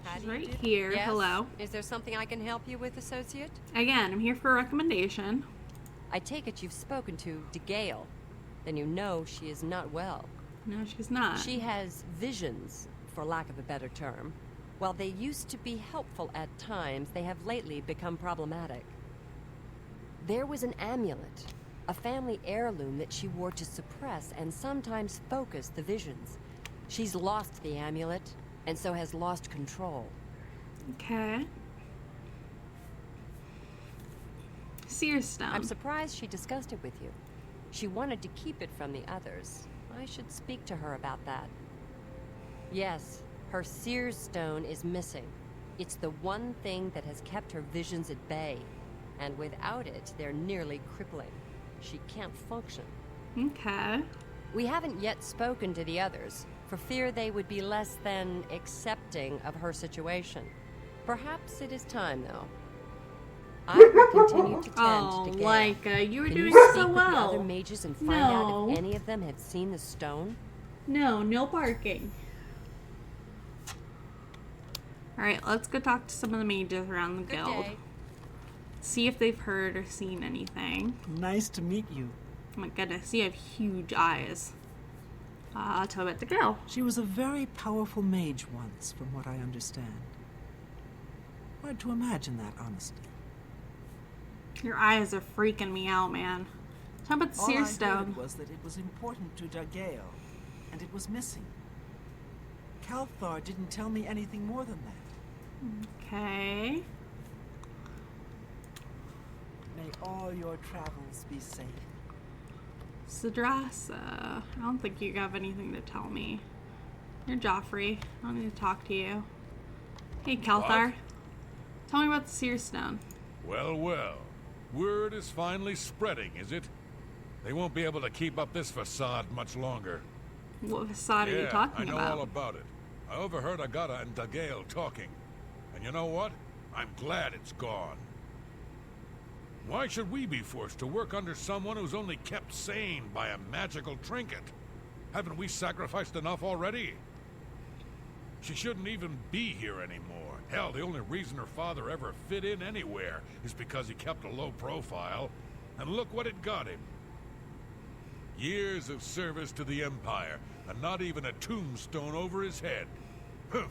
How She's do you right do? here. Yes? Hello. Is there something I can help you with, Associate? Again, I'm here for a recommendation. I take it you've spoken to DeGale. Then you know she is not well. No, she's not. She has visions, for lack of a better term. While they used to be helpful at times, they have lately become problematic. There was an amulet, a family heirloom that she wore to suppress and sometimes focus the visions. She's lost the amulet, and so has lost control. Okay. Seer Stone. I'm surprised she discussed it with you. She wanted to keep it from the others. I should speak to her about that. Yes, her Seer's Stone is missing. It's the one thing that has kept her visions at bay. And without it, they're nearly crippling. She can't function. Okay. We haven't yet spoken to the others, for fear they would be less than accepting of her situation. Perhaps it is time, though. I will continue to tend Oh, to Gale. Leica, you were Can doing you speak so with well. the other mages and find out No. if any of them have seen the stone? No, no barking. Alright, let's go talk to some of the mages around the Good guild. day. See if they've heard or seen anything. Nice to meet you. Oh my goodness, you have huge eyes. I'll tell you about the girl. She was a very powerful mage once, from what I understand. Hard to imagine that, honestly. Your eyes are freaking me out, man. Tell me about the All Seer I Stone. heard was that it was important to DeGale, and it was missing. Glathir didn't tell me anything more than that. Okay. May all your travels be safe. Sidrasa. I don't think you have anything to tell me. You're Joffrey. I don't need to talk to you. Hey, Glathir. What? Tell me about the Seer Stone. Well, well. Word is finally spreading, is it? They won't be able to keep up this facade much longer. What facade are you talking I know about? all about it. I overheard Agatha and DeGale talking. And you know what? I'm glad it's gone. Why should we be forced to work under someone who's only kept sane by a magical trinket? Haven't we sacrificed enough already? She shouldn't even be here anymore. Hell, the only reason her father ever fit in anywhere is because he kept a low profile. And look what it got him. Years of service to the Empire, and not even a tombstone over his head. Humph.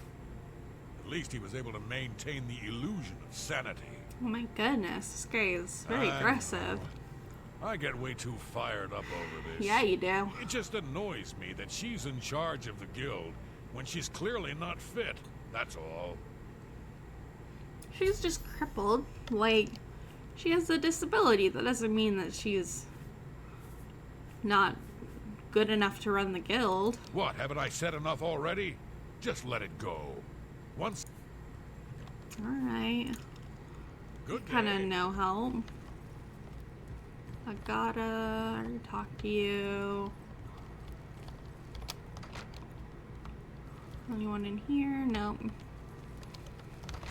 At least he was able to maintain the illusion of sanity. Oh my goodness, this guy is very aggressive. I get way too fired up over this. Yeah, you do. It just annoys me that she's in charge of the guild when she's clearly not fit. That's all. She's just crippled. Like, she has a disability. That doesn't mean that she's not good enough to run the guild. What, haven't I said enough already? Just let it go. Once... Alright. Good day. Kinda no help. I already talk to you. Anyone in here? Nope.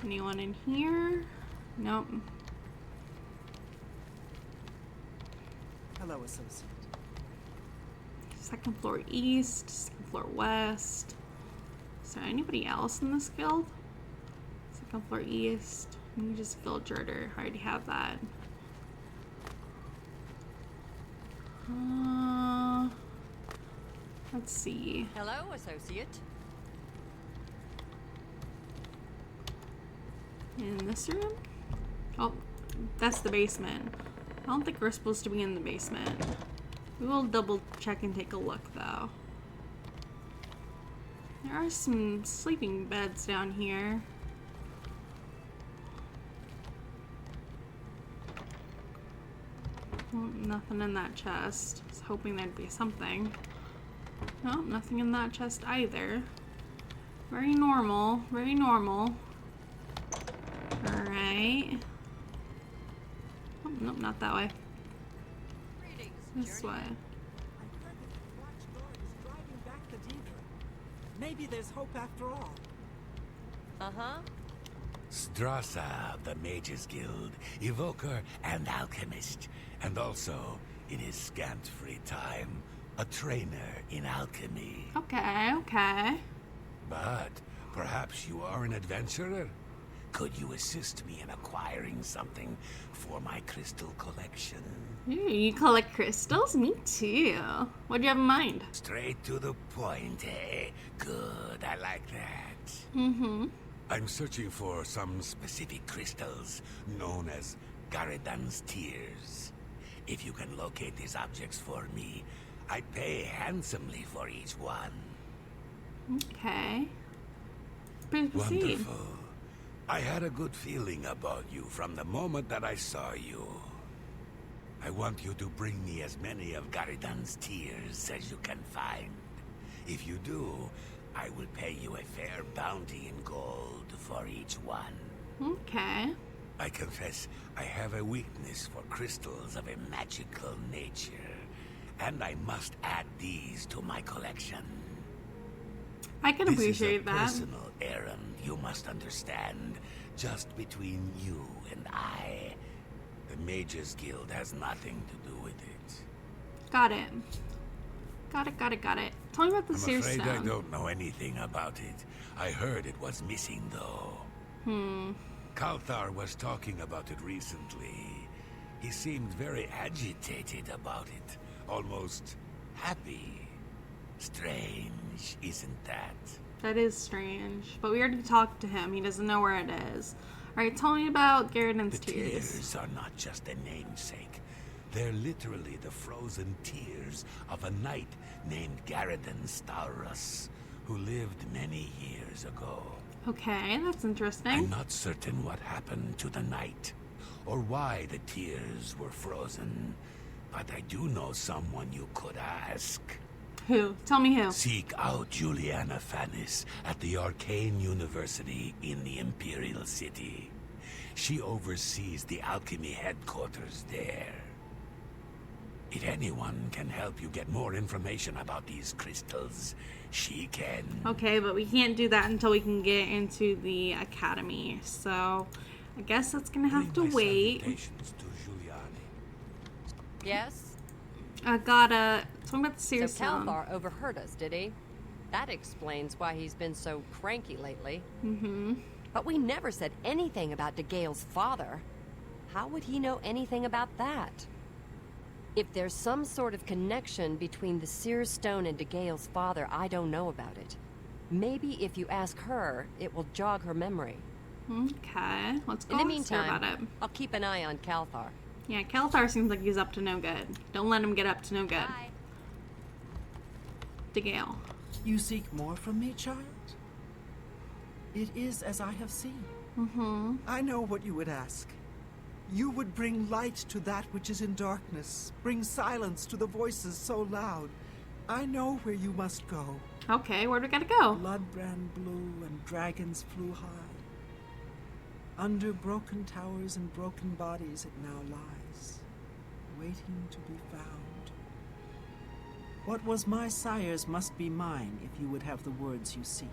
Anyone in here? Nope. Hello, associate. Second floor east, second floor west. Is there anybody else in this guild? Second floor east. You just villager. I already have that. Let's see. Hello, associate. In this room? Oh, that's the basement. I don't think we're supposed to be in the basement. We will double check and take a look though. There are some sleeping beds down here. Oh, nothing in that chest. I was hoping there'd be something. No, nothing in that chest either. Very normal, very normal. Alright. Oh, nope, not that way. This way. I heard that the watchguard is driving back the Deidre. Maybe there's hope after all. Uh-huh. Strassa of the Mages Guild, evoker and alchemist, and also, in his scant free time, a trainer in alchemy. Okay, okay. But perhaps you are an adventurer? Could you assist me in acquiring something for my crystal collection? Ooh, you collect crystals? Me too. What do you have in mind? Straight to the point, eh? Good, I like that. Mm-hmm. I'm searching for some specific crystals known as Garidan's Tears. If you can locate these objects for me, I pay handsomely for each one. Okay. Proceed. Wonderful. I had a good feeling about you from the moment that I saw you. I want you to bring me as many of Garidan's tears as you can find. If you do, I will pay you a fair bounty in gold for each one. Okay. I confess, I have a weakness for crystals of a magical nature, and I must add these to my collection. I can appreciate that. This is a personal errand, you must understand, just between you and I. The Mages Guild has nothing to do with it. Got it. Got it. Tell me about the seer I'm afraid stone. I don't know anything about it. I heard it was missing, though. Glathir was talking about it recently. He seemed very agitated about it. Almost happy. Strange, isn't that? That is strange. But we already talked to him. He doesn't know where it is. Alright, tell me about Garidan's The tears. tears are not just a namesake. They're literally the frozen tears of a knight named Garidan Staurus, who lived many years ago. Okay, that's interesting. I'm not certain what happened to the knight, or why the tears were frozen, but I do know someone you could ask. Who? Tell me who. Seek out Juliana Fanis at the Arcane University in the Imperial City. She oversees the alchemy headquarters there. If anyone can help you get more information about these crystals, she can. Okay, but we can't do that until we can get into the academy. So, I guess that's gonna have Bring to my wait. salutations to Giuliani. Yes? I gotta talk about the So Sears song. Glathir overheard us, did he? That explains why he's been so cranky lately. Mm-hmm. But we never said anything about DeGale's father. How would he know anything about that? If there's some sort of connection between the Sears stone and DeGale's father, I don't know about it. Maybe if you ask her, it will jog her memory. Okay, let's go In the ask her meantime, about it. I'll keep an eye on Glathir. Yeah, Glathir seems like he's up to no good. Don't let him get up to no good. Bye. DeGale. You seek more from me, child? It is as I have seen. Mm-hmm. I know what you would ask. You would bring light to that which is in darkness, bring silence to the voices so loud. I know where you must go. Okay, where do we gotta go? Blood ran blue and dragons flew high. Under broken towers and broken bodies it now lies, waiting to be found. What was my sire's must be mine if you would have the words you seek.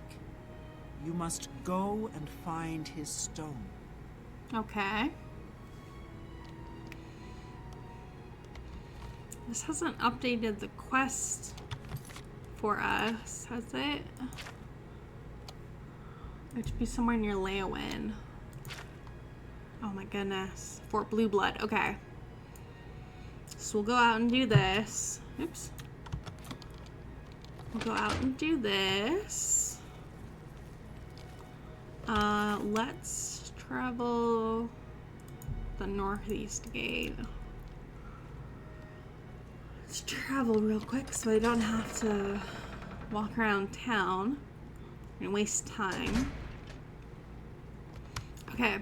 You must go and find his stone. Okay. This hasn't updated the quest for us, has it? It should be somewhere near Leowin. Oh my goodness. Fort Blue Blood. Okay. So we'll go out and do this. Oops. We'll go out and do this. Let's travel the northeast gate. Let's travel real quick so I don't have to walk around town and waste time. Okay.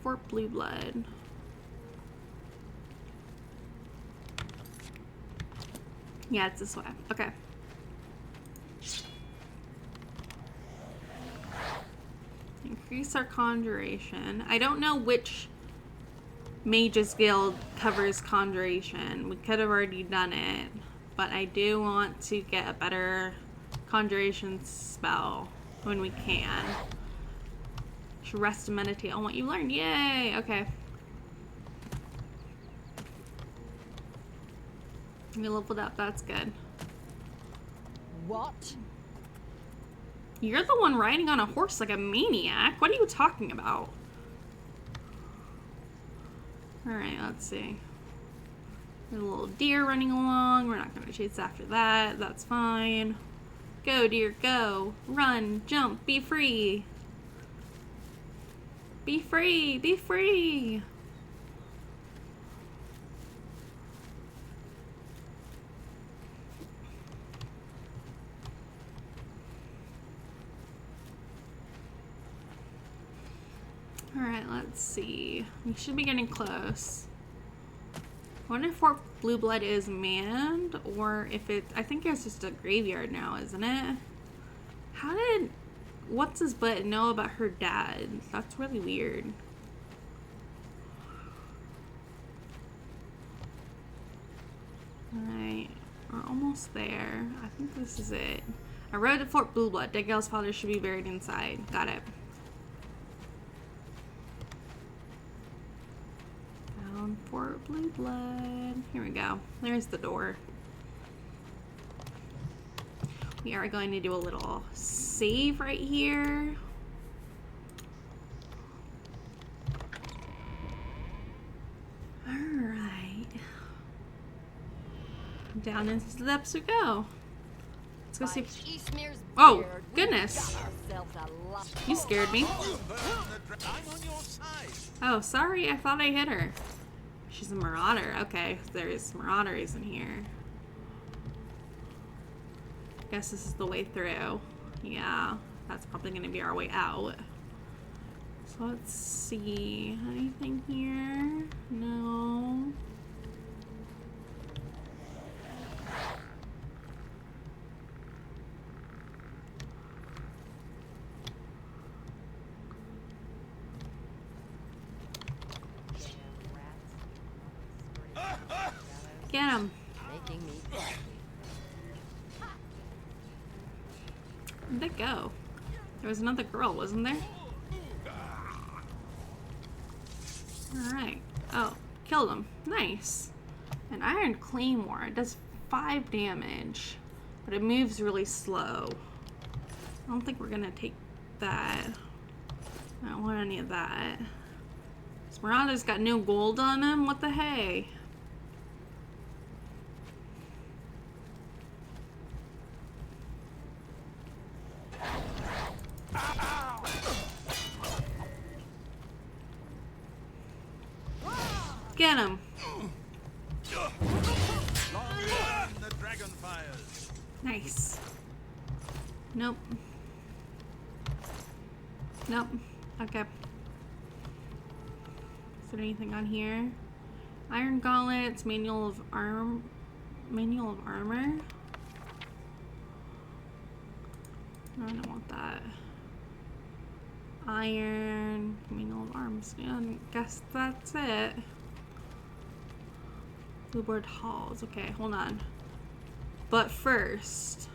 Fort Blue Blood. Yeah, it's this way. Okay. Increase our conjuration. I don't know which Mage's Guild covers conjuration. We could have already done it, but I do want to get a better conjuration spell when we can. Should rest and meditate on what you learned. Yay! Okay. We leveled up. That's good. What? You're the one riding on a horse like a maniac. What are you talking about? Alright, let's see. There's a little deer running along. We're not going to chase after that. That's fine. Go, deer, go. Run, jump, be free. Be free, be free. Alright, let's see. We should be getting close. I wonder if Fort Blue Blood is manned or if it... I think it's just a graveyard now, isn't it? How did... What's his butt know about her dad? That's really weird. Alright, we're almost there. I think this is it. I rode to Fort Blue Blood. Degal's father should be buried inside. Got it. Found Fort Blue Blood. Here we go. There's the door. We are going to do a little save right here. Alright. Down into the depths we go. Let's go see. Oh, goodness. You scared me. Oh, sorry. I thought I hit her. She's a marauder. Okay, there's marauders in here. Guess this is the way through. Yeah, that's probably going to be our way out. So let's see. Anything here? No. Get him. Where'd they go? There was another girl, wasn't there? Alright. Oh, killed him. Nice. An iron claymore. It does 5 damage, but it moves really slow. I don't think we're gonna take that. I don't want any of that. Esmeralda's got no gold on him. What the hey? Get him. Nice. Nope. Nope. Okay. Is there anything on here? Iron gauntlets, manual of armor. No, I don't want that. Iron, manual of arms. Yeah, I guess that's it. Blueboard halls. Okay, hold on. But first,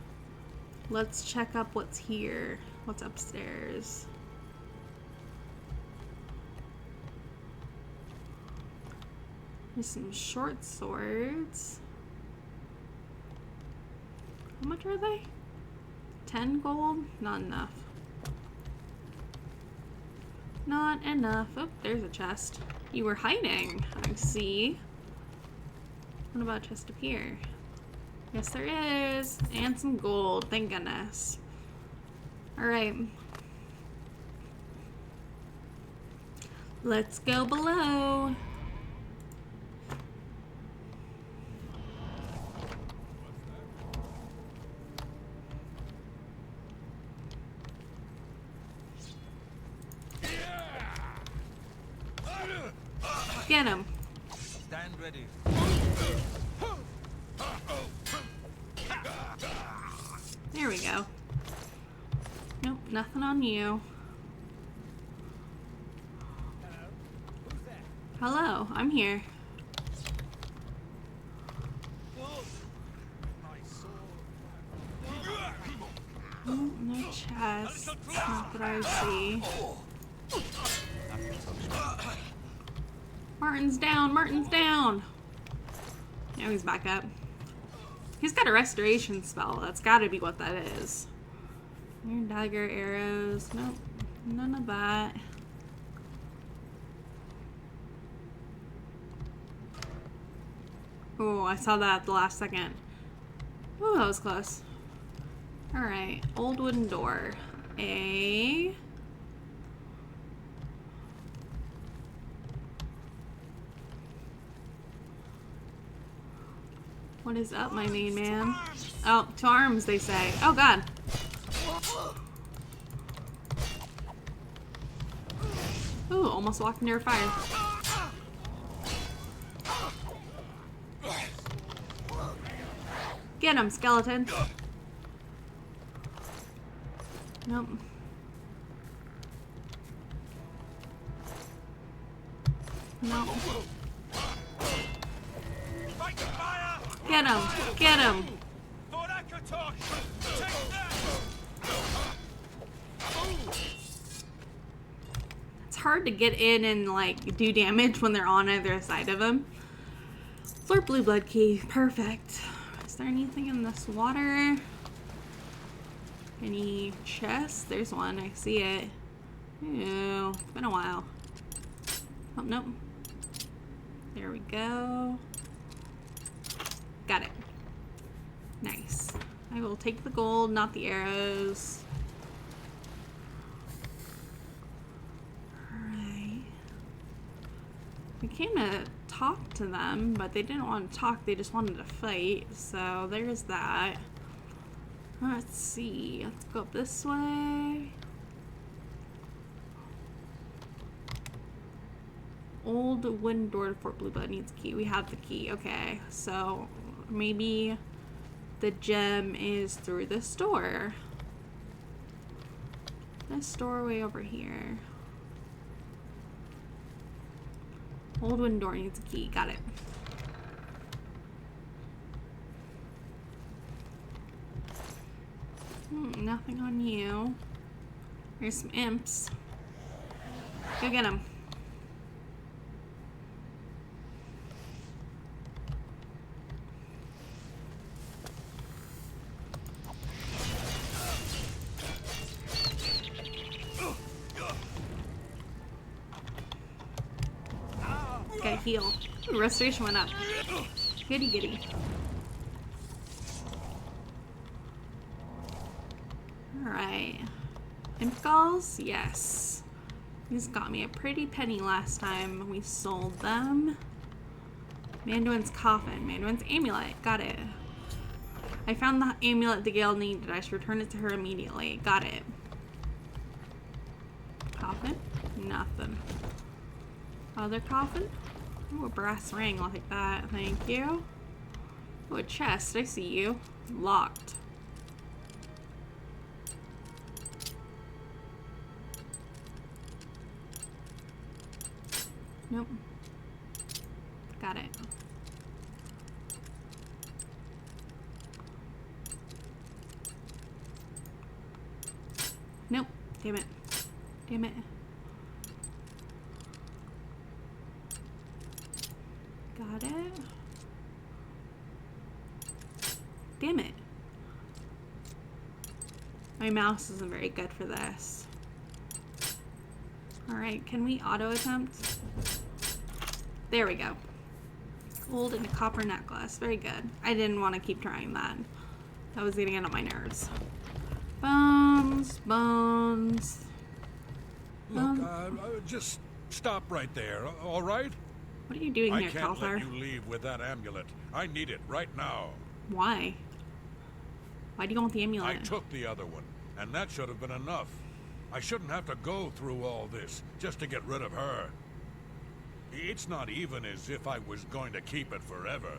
let's check up what's here. What's upstairs? There's some short swords. How much are they? 10 gold? Not enough. Not enough. Oh, there's a chest. You were hiding, I see. What about a chest up here? Yes, there is. And some gold. Thank goodness. Alright. Let's go below. Get him. Stand ready. There we go. Nope, nothing on you. Hello, I'm here. Oh, no chest. Not that I see. Martin's down, Martin's down. Now he's back up. He's got a restoration spell. That's gotta be what that is. Iron dagger, arrows. Nope, none of that. Oh, I saw that at the last second. Oh, that was close. Alright, old wooden door. What is up, my main man? Oh, to arms, they say. Oh, God. Ooh, almost walked near a fire. Get him, skeleton. Nope. Nope. Get him! Get him! It's hard to get in and like do damage when they're on either side of him. Fleur blue blood key. Perfect. Is there anything in this water? Any chests? There's one. I see it. Ew. It's been a while. Oh, nope. There we go. Got it. Nice. I will take the gold, not the arrows. Alright. We came to talk to them, but they didn't want to talk, they just wanted to fight. So there's that. Let's see. Let's go up this way. Old wooden door to Fort Blue Blood needs a key. We have the key. Okay, so maybe the gem is through this door. This doorway over here. Old wooden door needs a key. Got it. Nothing on you. There's some imps. Go get them. Gotta heal. Ooh, restoration went up. Giddy giddy. Alright. Imp yes. These got me a pretty penny last time we sold them. Manduin's coffin. Manduin's amulet. Got it. I found the amulet the Gale needed. I should return it to her immediately. Got it. Coffin? Nothing. Other coffin? Oh, a brass ring. I'll take that. Thank you. Oh, a chest. I see you. Locked. Nope. Got it. Nope. Damn it. Damn it. Got it. Damn it. My mouse isn't very good for this. Alright, can we auto attempt? There we go. Gold and a copper necklace. Very good. I didn't want to keep trying that. That was getting on my nerves. Bones, bones. Look, just stop right there, all right? What are you doing here, I can't Glathir? let you leave with that amulet. I need it right now. Why? Why do you want the amulet? I took the other one, and that should have been enough. I shouldn't have to go through all this just to get rid of her. It's not even as if I was going to keep it forever.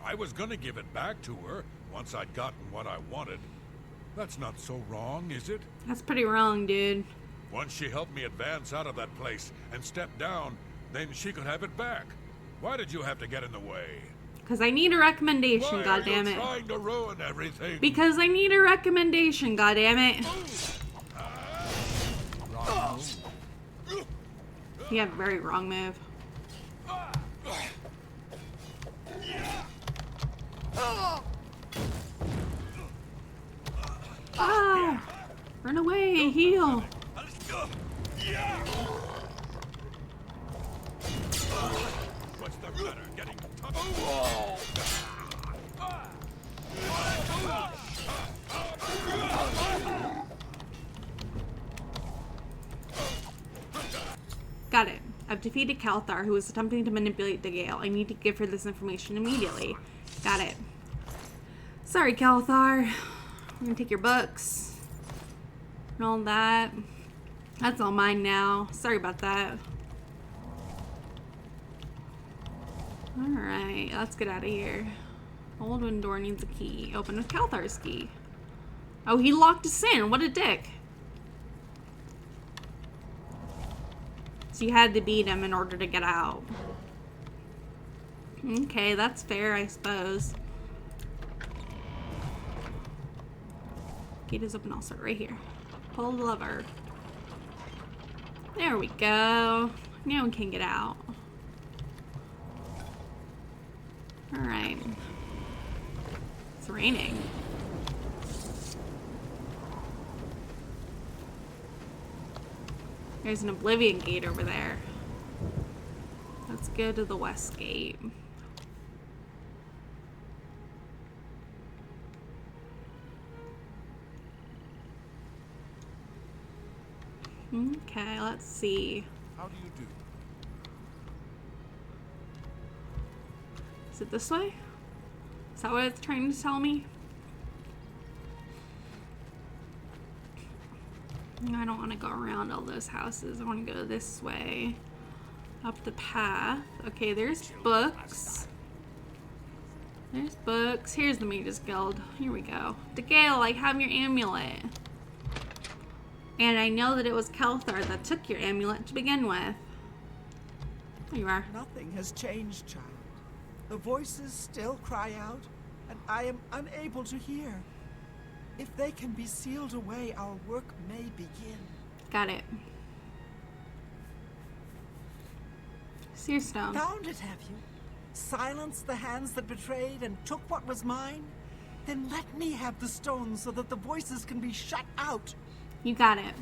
I was going to give it back to her once I'd gotten what I wanted. That's not so wrong, is it? That's pretty wrong, dude. Once she helped me advance out of that place and step down, then she could have it back. Why did you have to get in the way? Because I need a recommendation, goddammit. Why are you trying to ruin everything? Because I need a recommendation, goddammit. You have a very wrong move. Ah! Run away, heal. What's the matter? Getting Got it. I've defeated Glarthir, who is attempting to manipulate the Gale. I need to give her this information immediately. Got it. Sorry, Glarthir. I'm gonna take your books and all that. That's all mine now. Sorry about that. Alright, let's get out of here. Old wind door needs a key. Open with Glarthir's key. Oh, he locked us in. What a dick. So you had to beat him in order to get out. Okay, that's fair, I suppose. Gate is open also, right here. Pull the lever. There we go. Now we can get out. Alright. It's raining. There's an Oblivion gate over there. Let's go to the west gate. Okay, let's see. How do you do? Is it this way? Is that what it's trying to tell me? I don't want to go around all those houses. I want to go this way. Up the path. Okay, there's books. There's books. Here's the Mages Guild. Here we go. The Gale, I have your amulet. And I know that it was Glarthir that took your amulet to begin with. There you are. Nothing has changed, child. The voices still cry out, and I am unable to hear. If they can be sealed away, our work may begin. Got it. Seer stone. Found it, have you? Silenced the hands that betrayed and took what was mine? Then let me have the stone so that the voices can be shut out. You got it.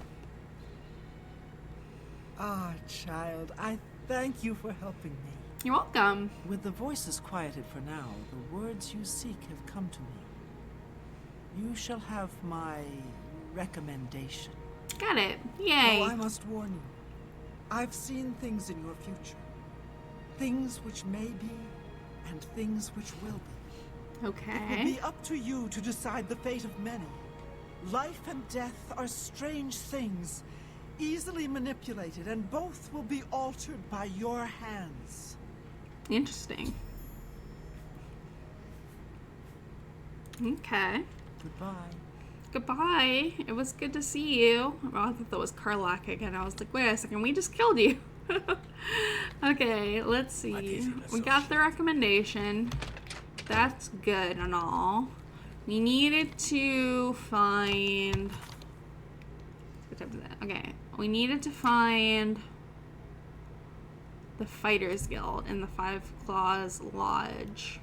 Ah, child, I Thank you for helping me. You're welcome. With the voices quieted for now, the words you seek have come to me. You shall have my recommendation. Got it. Yay. Though I must warn you, I've seen things in your future. Things which may be, and things which will be. It Okay. will be up to you to decide the fate of many. Life and death are strange things, easily manipulated, and both will be altered by your hands. Interesting. Okay. Goodbye. Goodbye. It was good to see you. Oh, I thought that was Karlak again. I was like, wait a second, we just killed you. Okay, let's see. We got the recommendation. That's good and all. We needed to find... What type is that? Okay. We needed to find the Fighters Guild in the Five Claws Lodge.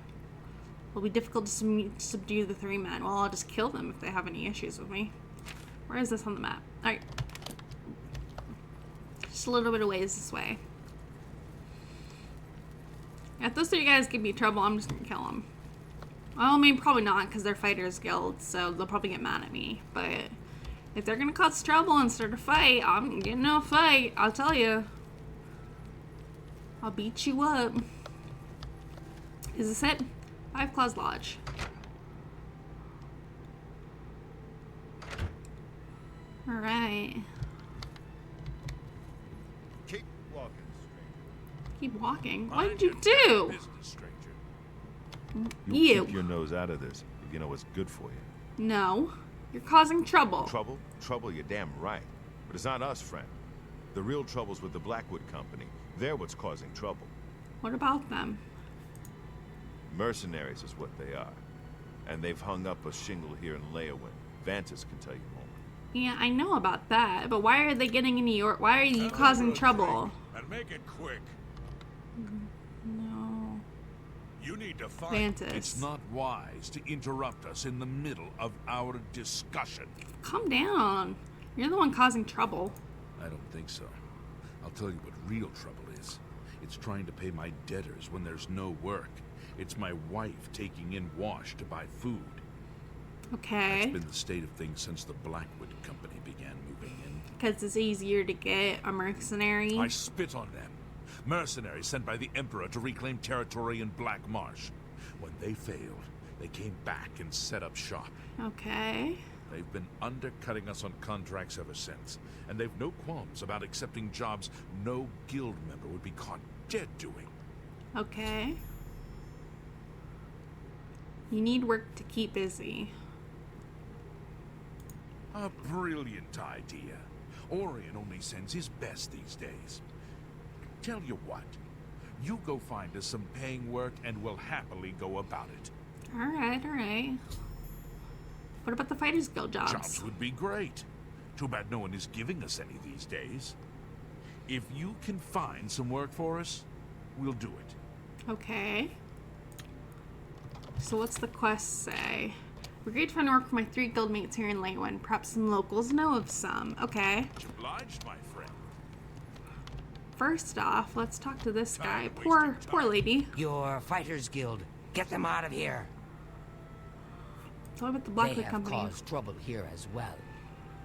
It'll be difficult to subdue the 3 men. Well, I'll just kill them if they have any issues with me. Where is this on the map? Alright. Just a little bit of ways this way. If those 3 guys give me trouble, I'm just gonna kill them. Well, I mean, probably not, because they're Fighters Guild, so they'll probably get mad at me. But if they're gonna cause trouble and start a fight, I'm getting no fight, I'll tell you. I'll beat you up. Is this it? Five Claws Lodge. Alright. Keep walking, stranger. Keep walking. What Mind did you your do? business, stranger. You. Keep your nose out of this if you know what's good for you. No. You're causing trouble. Trouble? Trouble, you're damn right. But it's not us, friend. The real trouble's with the Blackwood Company. They're what's causing trouble. What about them? Mercenaries is what they are. And they've hung up a shingle here in Leyawind. Vantis can tell you more. Yeah, I know about that, but why are they getting into your... Why are you causing trouble? And make it quick. No. You need to find... Vantis. It's not wise to interrupt us in the middle of our discussion. Calm down. You're the one causing trouble. I don't think so. I'll tell you what real trouble is. It's trying to pay my debtors when there's no work. It's my wife taking in wash to buy food. Okay. That's been the state of things since the Blackwood Company began moving in. Because it's easier to get a mercenary. I spit on them. Mercenaries sent by the Emperor to reclaim territory in Black Marsh. When they failed, they came back and set up shop. Okay. They've been undercutting us on contracts ever since, and they've no qualms about accepting jobs no guild member would be caught dead doing. Okay. You need work to keep busy. A brilliant idea. Orion only sends his best these days. Tell you what, you go find us some paying work and we'll happily go about it. Alright, alright. What about the Fighters Guild jobs? Jobs would be great. Too bad no one is giving us any these days. If you can find some work for us, we'll do it. Okay. So what's the quest say? We're great to find work for my 3 guildmates here in Leyawind. Perhaps some locals know of some. Okay. Much obliged, my friend. First off, let's talk to this guy. Poor lady. Your Fighters Guild. Get them out of here. What about the They Blackwood have Company? caused trouble here as well.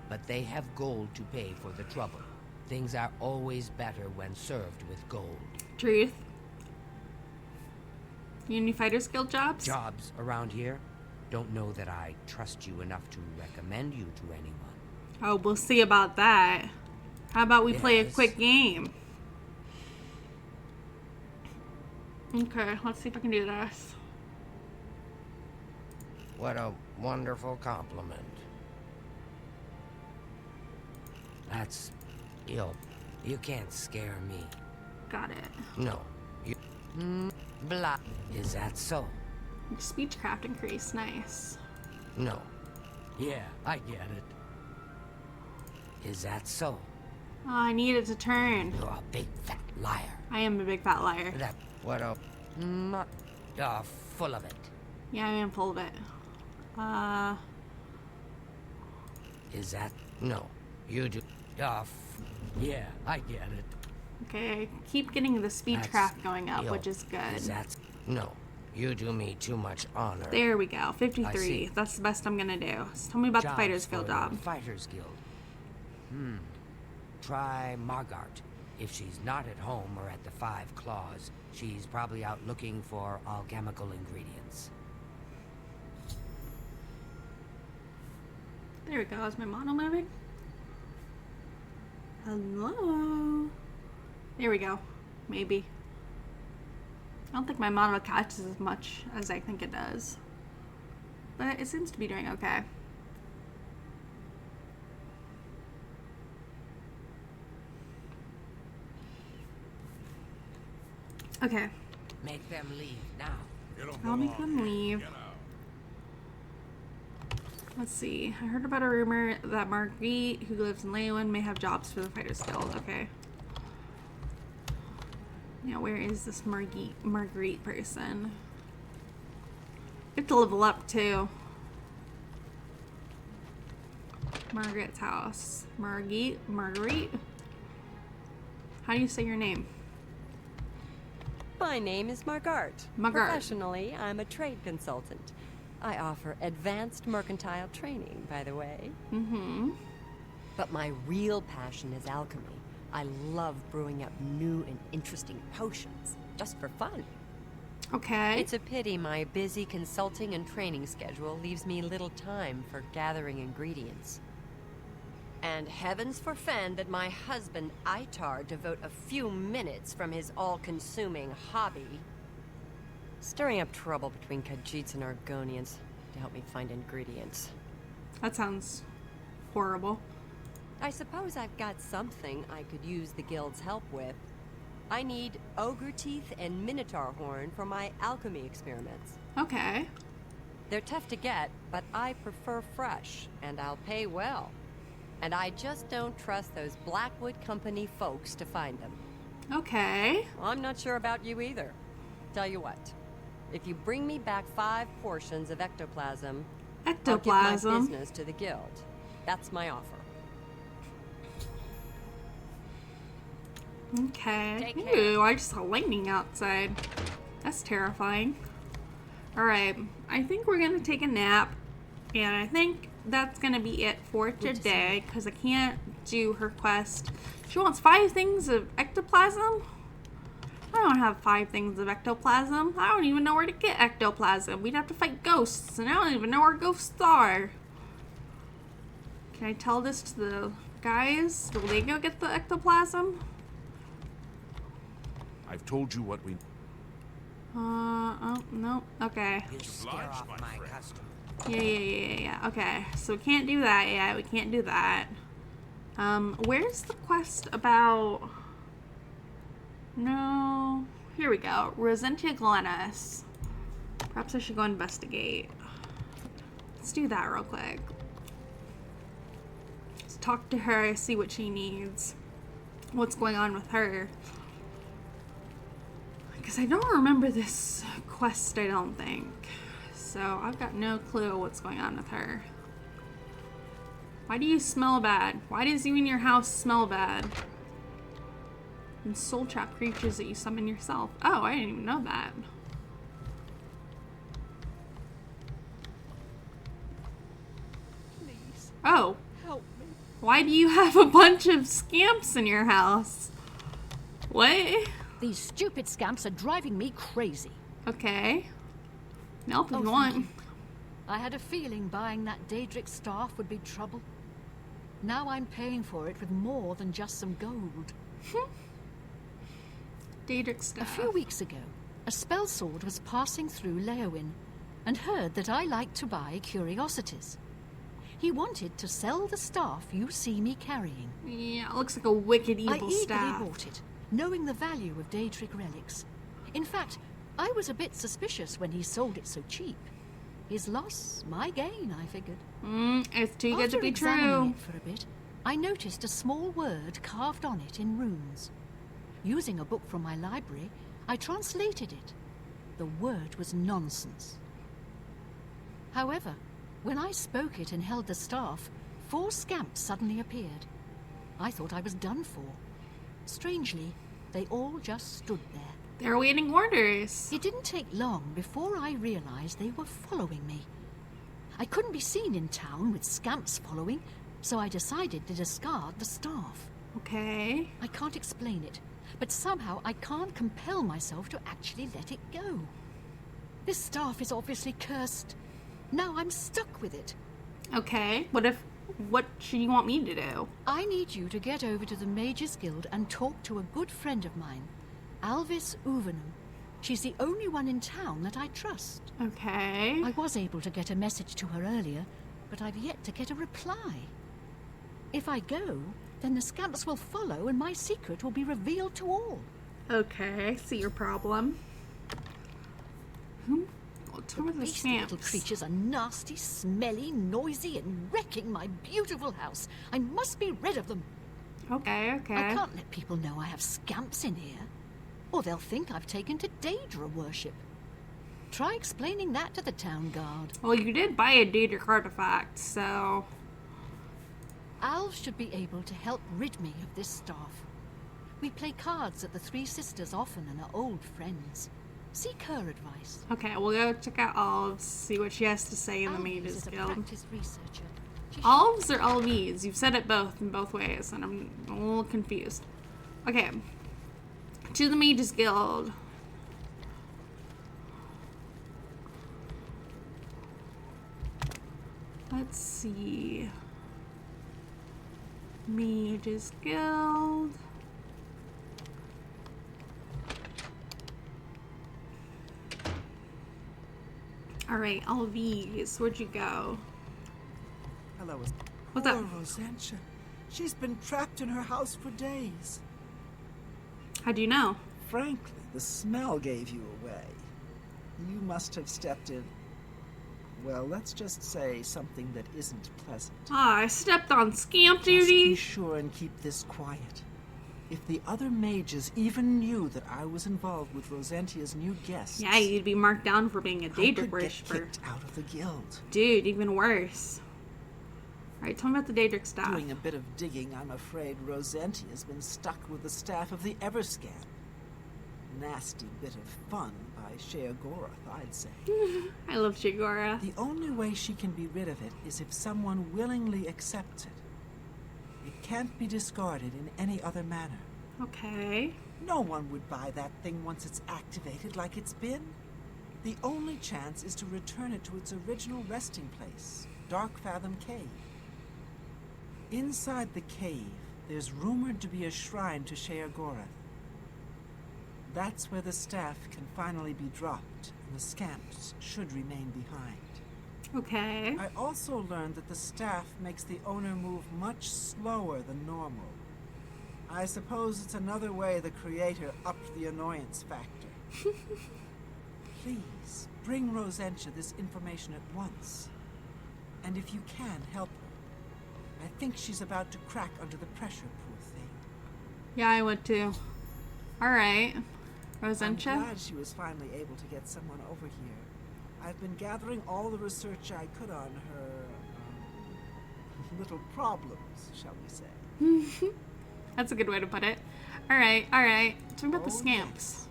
But they have gold to pay for the trouble. Things are always better when served with gold. Truth. You any Fighters Guild jobs? Jobs around here? Don't know that I trust you enough to recommend you to anyone. Oh, we'll see about that. How about we play a Yes. quick game? Okay, let's see if I can do this. What a wonderful compliment. That's... You can't scare me. Got it. No. You... Blah. Is that so? Your speechcraft increase, nice. No. Yeah, I get it. Is that so? Oh, I need it to turn. You're a big fat liar. I am a big fat liar. That... What a... You're full of it. Yeah, I am full of it. Is that... No. You do... Yeah, I get it. Okay, I keep getting the speed craft going up, Yo, which is good. No, you do me too much honor. There we go, 53. That's the best I'm gonna do. So tell me about the Fighters Guild job. Fighters Guild. Try Margart. If she's not at home or at the Five Claws, she's probably out looking for alchemical ingredients. There we go. Is my model moving? Hello? There we go. Maybe. I don't think my model catches as much as I think it does. But it seems to be doing okay. Okay. Make them leave now. I'll make them leave. Let's see. I heard about a rumor that Marguerite, who lives in Leeuwen, may have jobs for the Fighters Guild. Okay. Now, where is this Marguerite person? I have to level up, too. Margaret's house. Marguerite? How do you say your name? My name is Margart. Margart. Professionally, I'm a trade consultant. I offer advanced mercantile training, by the way. Mm-hmm. But my real passion is alchemy. I love brewing up new and interesting potions, just for fun. Okay. It's a pity my busy consulting and training schedule leaves me little time for gathering ingredients. And heavens forfend that my husband, Itar, devote a few minutes from his all-consuming hobby stirring up trouble between Khajiits and Argonians to help me find ingredients. That sounds horrible. I suppose I've got something I could use the guild's help with. I need ogre teeth and minotaur horn for my alchemy experiments. Okay. They're tough to get, but I prefer fresh, and I'll pay well. And I just don't trust those Blackwood Company folks to find them. Okay. I'm not sure about you either. Tell you what, if you bring me back 5 portions of ectoplasm, I'll give my business to the guild. That's my offer. Okay. Ooh, I just saw lightning outside. That's terrifying. Alright, I think we're gonna take a nap. And I think that's gonna be it for today, because I can't do her quest. She wants 5 things of ectoplasm? I don't have 5 things of ectoplasm. I don't even know where to get ectoplasm. We'd have to fight ghosts, and I don't even know where ghosts are. Can I tell this to the guys? Will they go get the ectoplasm? I've told you what we... Oh, no. Okay. You scare off my customer. Yeah. Okay, so we can't do that yet. We can't do that. Where's the quest about... No. Here we go. Rosentia Glennis. Perhaps I should go investigate. Let's do that real quick. Let's talk to her, see what she needs. What's going on with her. Because I don't remember this quest, I don't think. So I've got no clue what's going on with her. Why do you smell bad? Why does you in your house smell bad? And soul trap creatures that you summon yourself. Oh, I didn't even know that. Please. Oh. Help me. Why do you have a bunch of scamps in your house? What? These stupid scamps are driving me crazy. Okay. Help if you thank want. you. I had a feeling buying that Daedric staff would be trouble. Now I'm paying for it with more than just some gold. Daedric staff. A few weeks ago, a spell sword was passing through Leeuwen and heard that I liked to buy curiosities. He wanted to sell the staff you see me carrying. Yeah, it looks like a wicked evil staff. I eagerly bought it, knowing the value of Daedric relics. In fact, I was a bit suspicious when he sold it so cheap. His loss, my gain, I figured. It's too good to be After examining true. it for a bit, I noticed a small word carved on it in runes. Using a book from my library, I translated it. The word was nonsense. However, when I spoke it and held the staff, 4 scamps suddenly appeared. I thought I was done for. Strangely, They all just stood there. They're waiting orders. It didn't take long before I realized they were following me. I couldn't be seen in town with scamps following, so I decided to discard the staff. Okay. I can't explain it, but somehow I can't compel myself to actually let it go. This staff is obviously cursed. Now I'm stuck with it. Okay. What should you want me to do? I need you to get over to the Mages Guild and talk to a good friend of mine, Alvis Uvenum. She's the only one in town that I trust. Okay. I was able to get a message to her earlier, but I've yet to get a reply. If I go, then the scamps will follow and my secret will be revealed to all. Okay, I see your problem. What's with the These scamps? little creatures are nasty, smelly, noisy, and wrecking my beautiful house. I must be rid of them. Okay, okay. I can't let people know I have scamps in here, or they'll think I've taken to Daedra worship. Try explaining that to the town guard. Well, you did buy a Daedric artifact, so... Alv should be able to help rid me of this staff. We play cards at the Three Sisters often and are old friends. Seek her advice. Okay, we'll go check out Alves, see what she has to say in the Alvis Mages is a Guild. practiced researcher. Alves or Alves? You've said it both in both ways, and I'm a little confused. Okay. To the Mages Guild. Let's see. Mages Guild. Alright, Alves, where'd you go? Hello. What's Poor up? Rosentia. She's been trapped in her house for days. How do you know? Frankly, the smell gave you away. You must have stepped in. Well, let's just say something that isn't pleasant. Ah, I stepped on scamp Just be duty. sure and keep this quiet. If the other mages even knew that I was involved with Rosentia's new guests, Yeah, you'd be marked down for being a I Daedric could get worshiper. kicked out of the guild. Dude, even worse. Alright, tell me about the Daedric staff. Doing a bit of digging, I'm afraid Rosentia's been stuck with the staff of the Everscan. Nasty bit of fun by Sheogorath, I'd say. I love Shigora. The only way she can be rid of it is if someone willingly accepts it. It can't be discarded in any other manner. Okay. No one would buy that thing once it's activated like it's been. The only chance is to return it to its original resting place, Darkfathom Cave. Inside the cave, there's rumored to be a shrine to Sheogorath. That's where the staff can finally be dropped, and the scamps should remain behind. Okay. I also learned that the staff makes the owner move much slower than normal. I suppose it's another way the creator upped the annoyance factor. Please, bring Rosentia this information at once. And if you can, help her. I think she's about to crack under the pressure, poor thing. Yeah, I would too. Alright. Rosentia? I'm glad she was finally able to get someone over here. I've been gathering all the research I could on her little problems, shall we say. That's a good way to put it. Alright, alright. Tell me about the Oh, scamps. yes.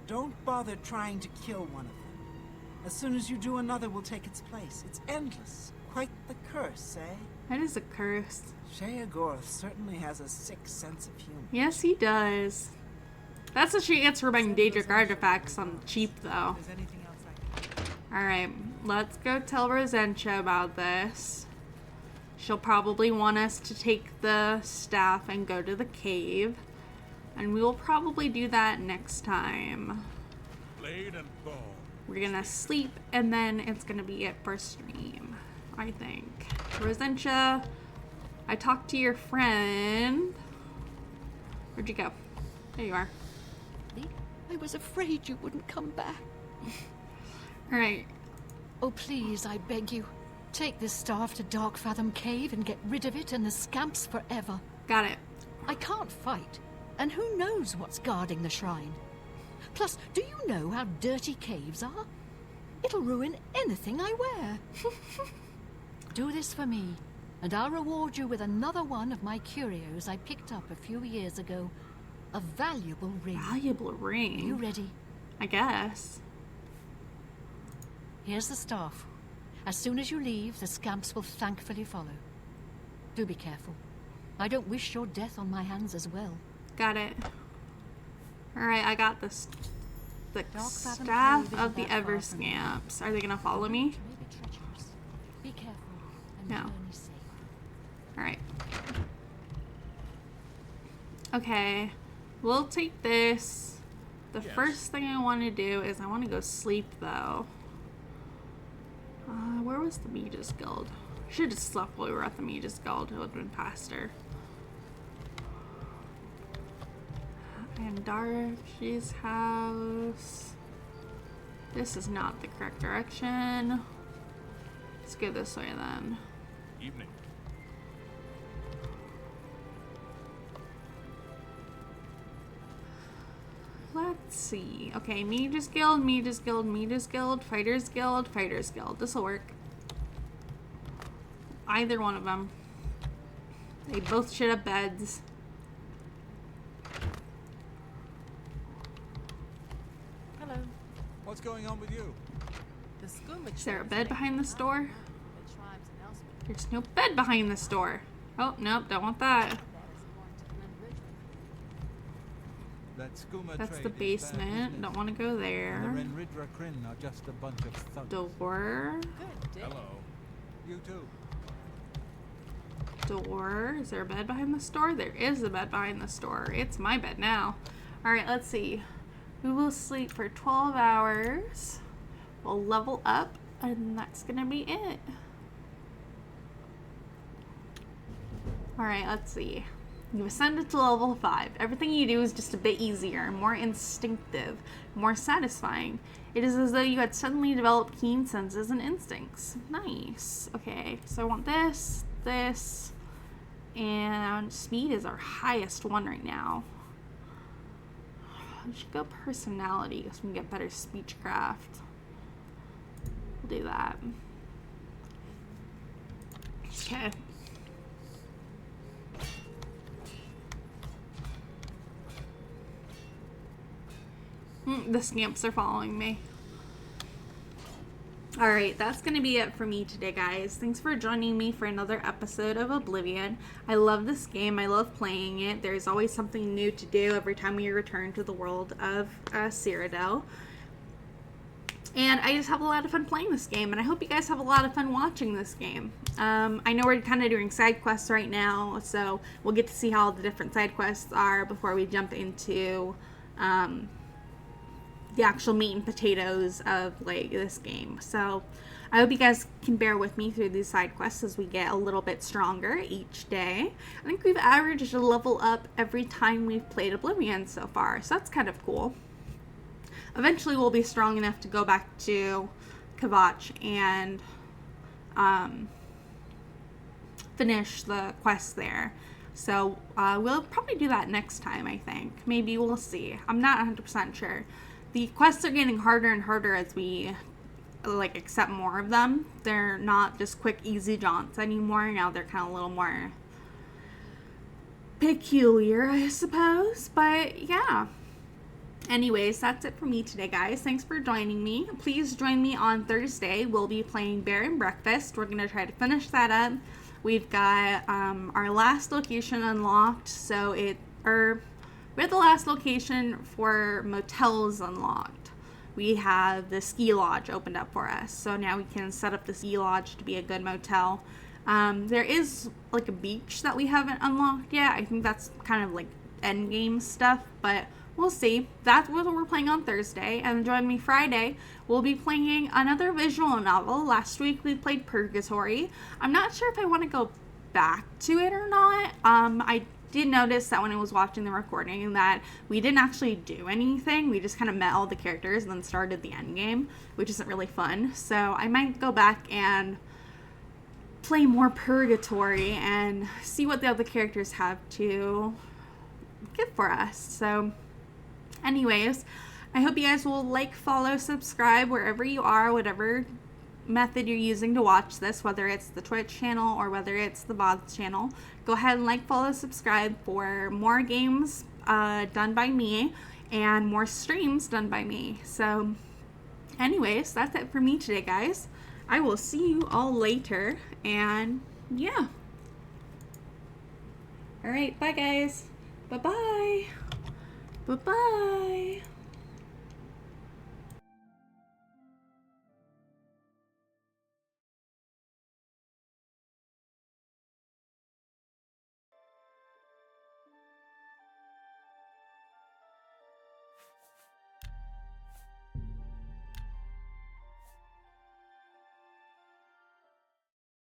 Don't bother trying to kill one of them. As soon as you do, another will take its place. It's endless. Quite the curse, eh? That is a curse. Sheogorath certainly has a sick sense of humor. Yes, he does. That's what she gets for buying Daedric artifacts on cheap, though. Is anything else I can... Alright, let's go tell Rosentia about this. She'll probably want us to take the staff and go to the cave. And we will probably do that next time. Blade and bone. We're gonna sleep, and then it's gonna be it for stream, I think. Rosentia, I talked to your friend. Where'd you go? There you are. I was afraid you wouldn't come back. Alright. Oh, please, I beg you. Take this staff to Darkfathom Cave and get rid of it and the scamps forever. Got it. I can't fight, and who knows what's guarding the shrine. Plus, do you know how dirty caves are? It'll ruin anything I wear. Do this for me, and I'll reward you with another one of my curios I picked up a few years ago. A valuable ring. Valuable ring? Are you ready? I guess. Here's the staff. As soon as you leave, the scamps will thankfully follow. Do be careful. I don't wish your death on my hands as well. Got it. Alright, I got this. The Dark-fathomed staff cave of isn't the that ever far from here. scamps. Are they gonna follow me? May be treacherous. Be careful and No. journey safe. Alright. Okay. We'll take this. The first thing I want to do is I want to go sleep, though. Where was the Mage's Guild? I should have slept while we were at the Mage's Guild. It would have been faster. And Darcy's house. This is not the correct direction. Let's go this way then. Evening. Let's see. Okay, Mage's Guild, Mage's Guild, Mage's Guild, Fighter's Guild, Fighter's Guild. This'll work. Either one of them. They both should have beds. Hello. What's going on with you? The skooma Is there a trade bed is behind making this door? the tribes and elsewhere. There's no bed behind this door. Oh, nope, don't want that. That is going to Glen Ridge. That skooma That's trade the is bad basement. business. Don't want to go And the there. Renridra Kryn are just a bunch of thugs. Door. Good day. Hello. You too. Door. Is there a bed behind this door? There is a bed behind this door. It's my bed now. Alright, let's see. We will sleep for 12 hours. We'll level up, and that's gonna be it. Alright, let's see. You ascended to level 5. Everything you do is just a bit easier, more instinctive, more satisfying. It is as though you had suddenly developed keen senses and instincts. Nice. Okay, so I want this, this, and speed is our highest one right now. We should go personality because we can get better speechcraft. We'll do that. Okay. The scamps are following me. Alright, that's going to be it for me today, guys. Thanks for joining me for another episode of Oblivion. I love this game. I love playing it. There's always something new to do every time we return to the world of Cyrodiil. And I just have a lot of fun playing this game, and I hope you guys have a lot of fun watching this game. I know we're kind of doing side quests right now, so we'll get to see how the different side quests are before we jump into the actual meat and potatoes of like this game. So I hope you guys can bear with me through these side quests as we get a little bit stronger each day. I think we've averaged a level up every time we've played Oblivion so far, so that's kind of cool. Eventually we'll be strong enough to go back to Kvatch and finish the quest there. So we'll probably do that next time, I think. Maybe, we'll see. I'm not 100% sure. The quests are getting harder and harder as we like accept more of them. They're not just quick, easy jaunts anymore. Now they're kind of a little more peculiar, I suppose. But yeah. Anyways, that's it for me today, guys. Thanks for joining me. Please join me on Thursday. We'll be playing Bear and Breakfast. We're going to try to finish that up. We've got our last location unlocked. So we have the last location for motels unlocked. We have the ski lodge opened up for us. So now we can set up the ski lodge to be a good motel. There is like a beach that we haven't unlocked yet. I think that's kind of like end game stuff, but we'll see. That's what we're playing on Thursday. And join me Friday. We'll be playing another visual novel. Last week we played Purgatory. I'm not sure if I want to go back to it or not. I did notice that when I was watching the recording that we didn't actually do anything. We just kind of met all the characters and then started the end game, which isn't really fun. So I might go back and play more Purgatory and see what the other characters have to give for us. So anyways, I hope you guys will like, follow, subscribe wherever you are, whatever method you're using to watch this, whether it's the Twitch channel or whether it's the VOD channel. Go ahead and like, follow, subscribe for more games done by me and more streams done by me. So anyways, that's it for me today, guys. I will see you all later, and yeah. All right, bye guys. Bye-bye. Bye-bye.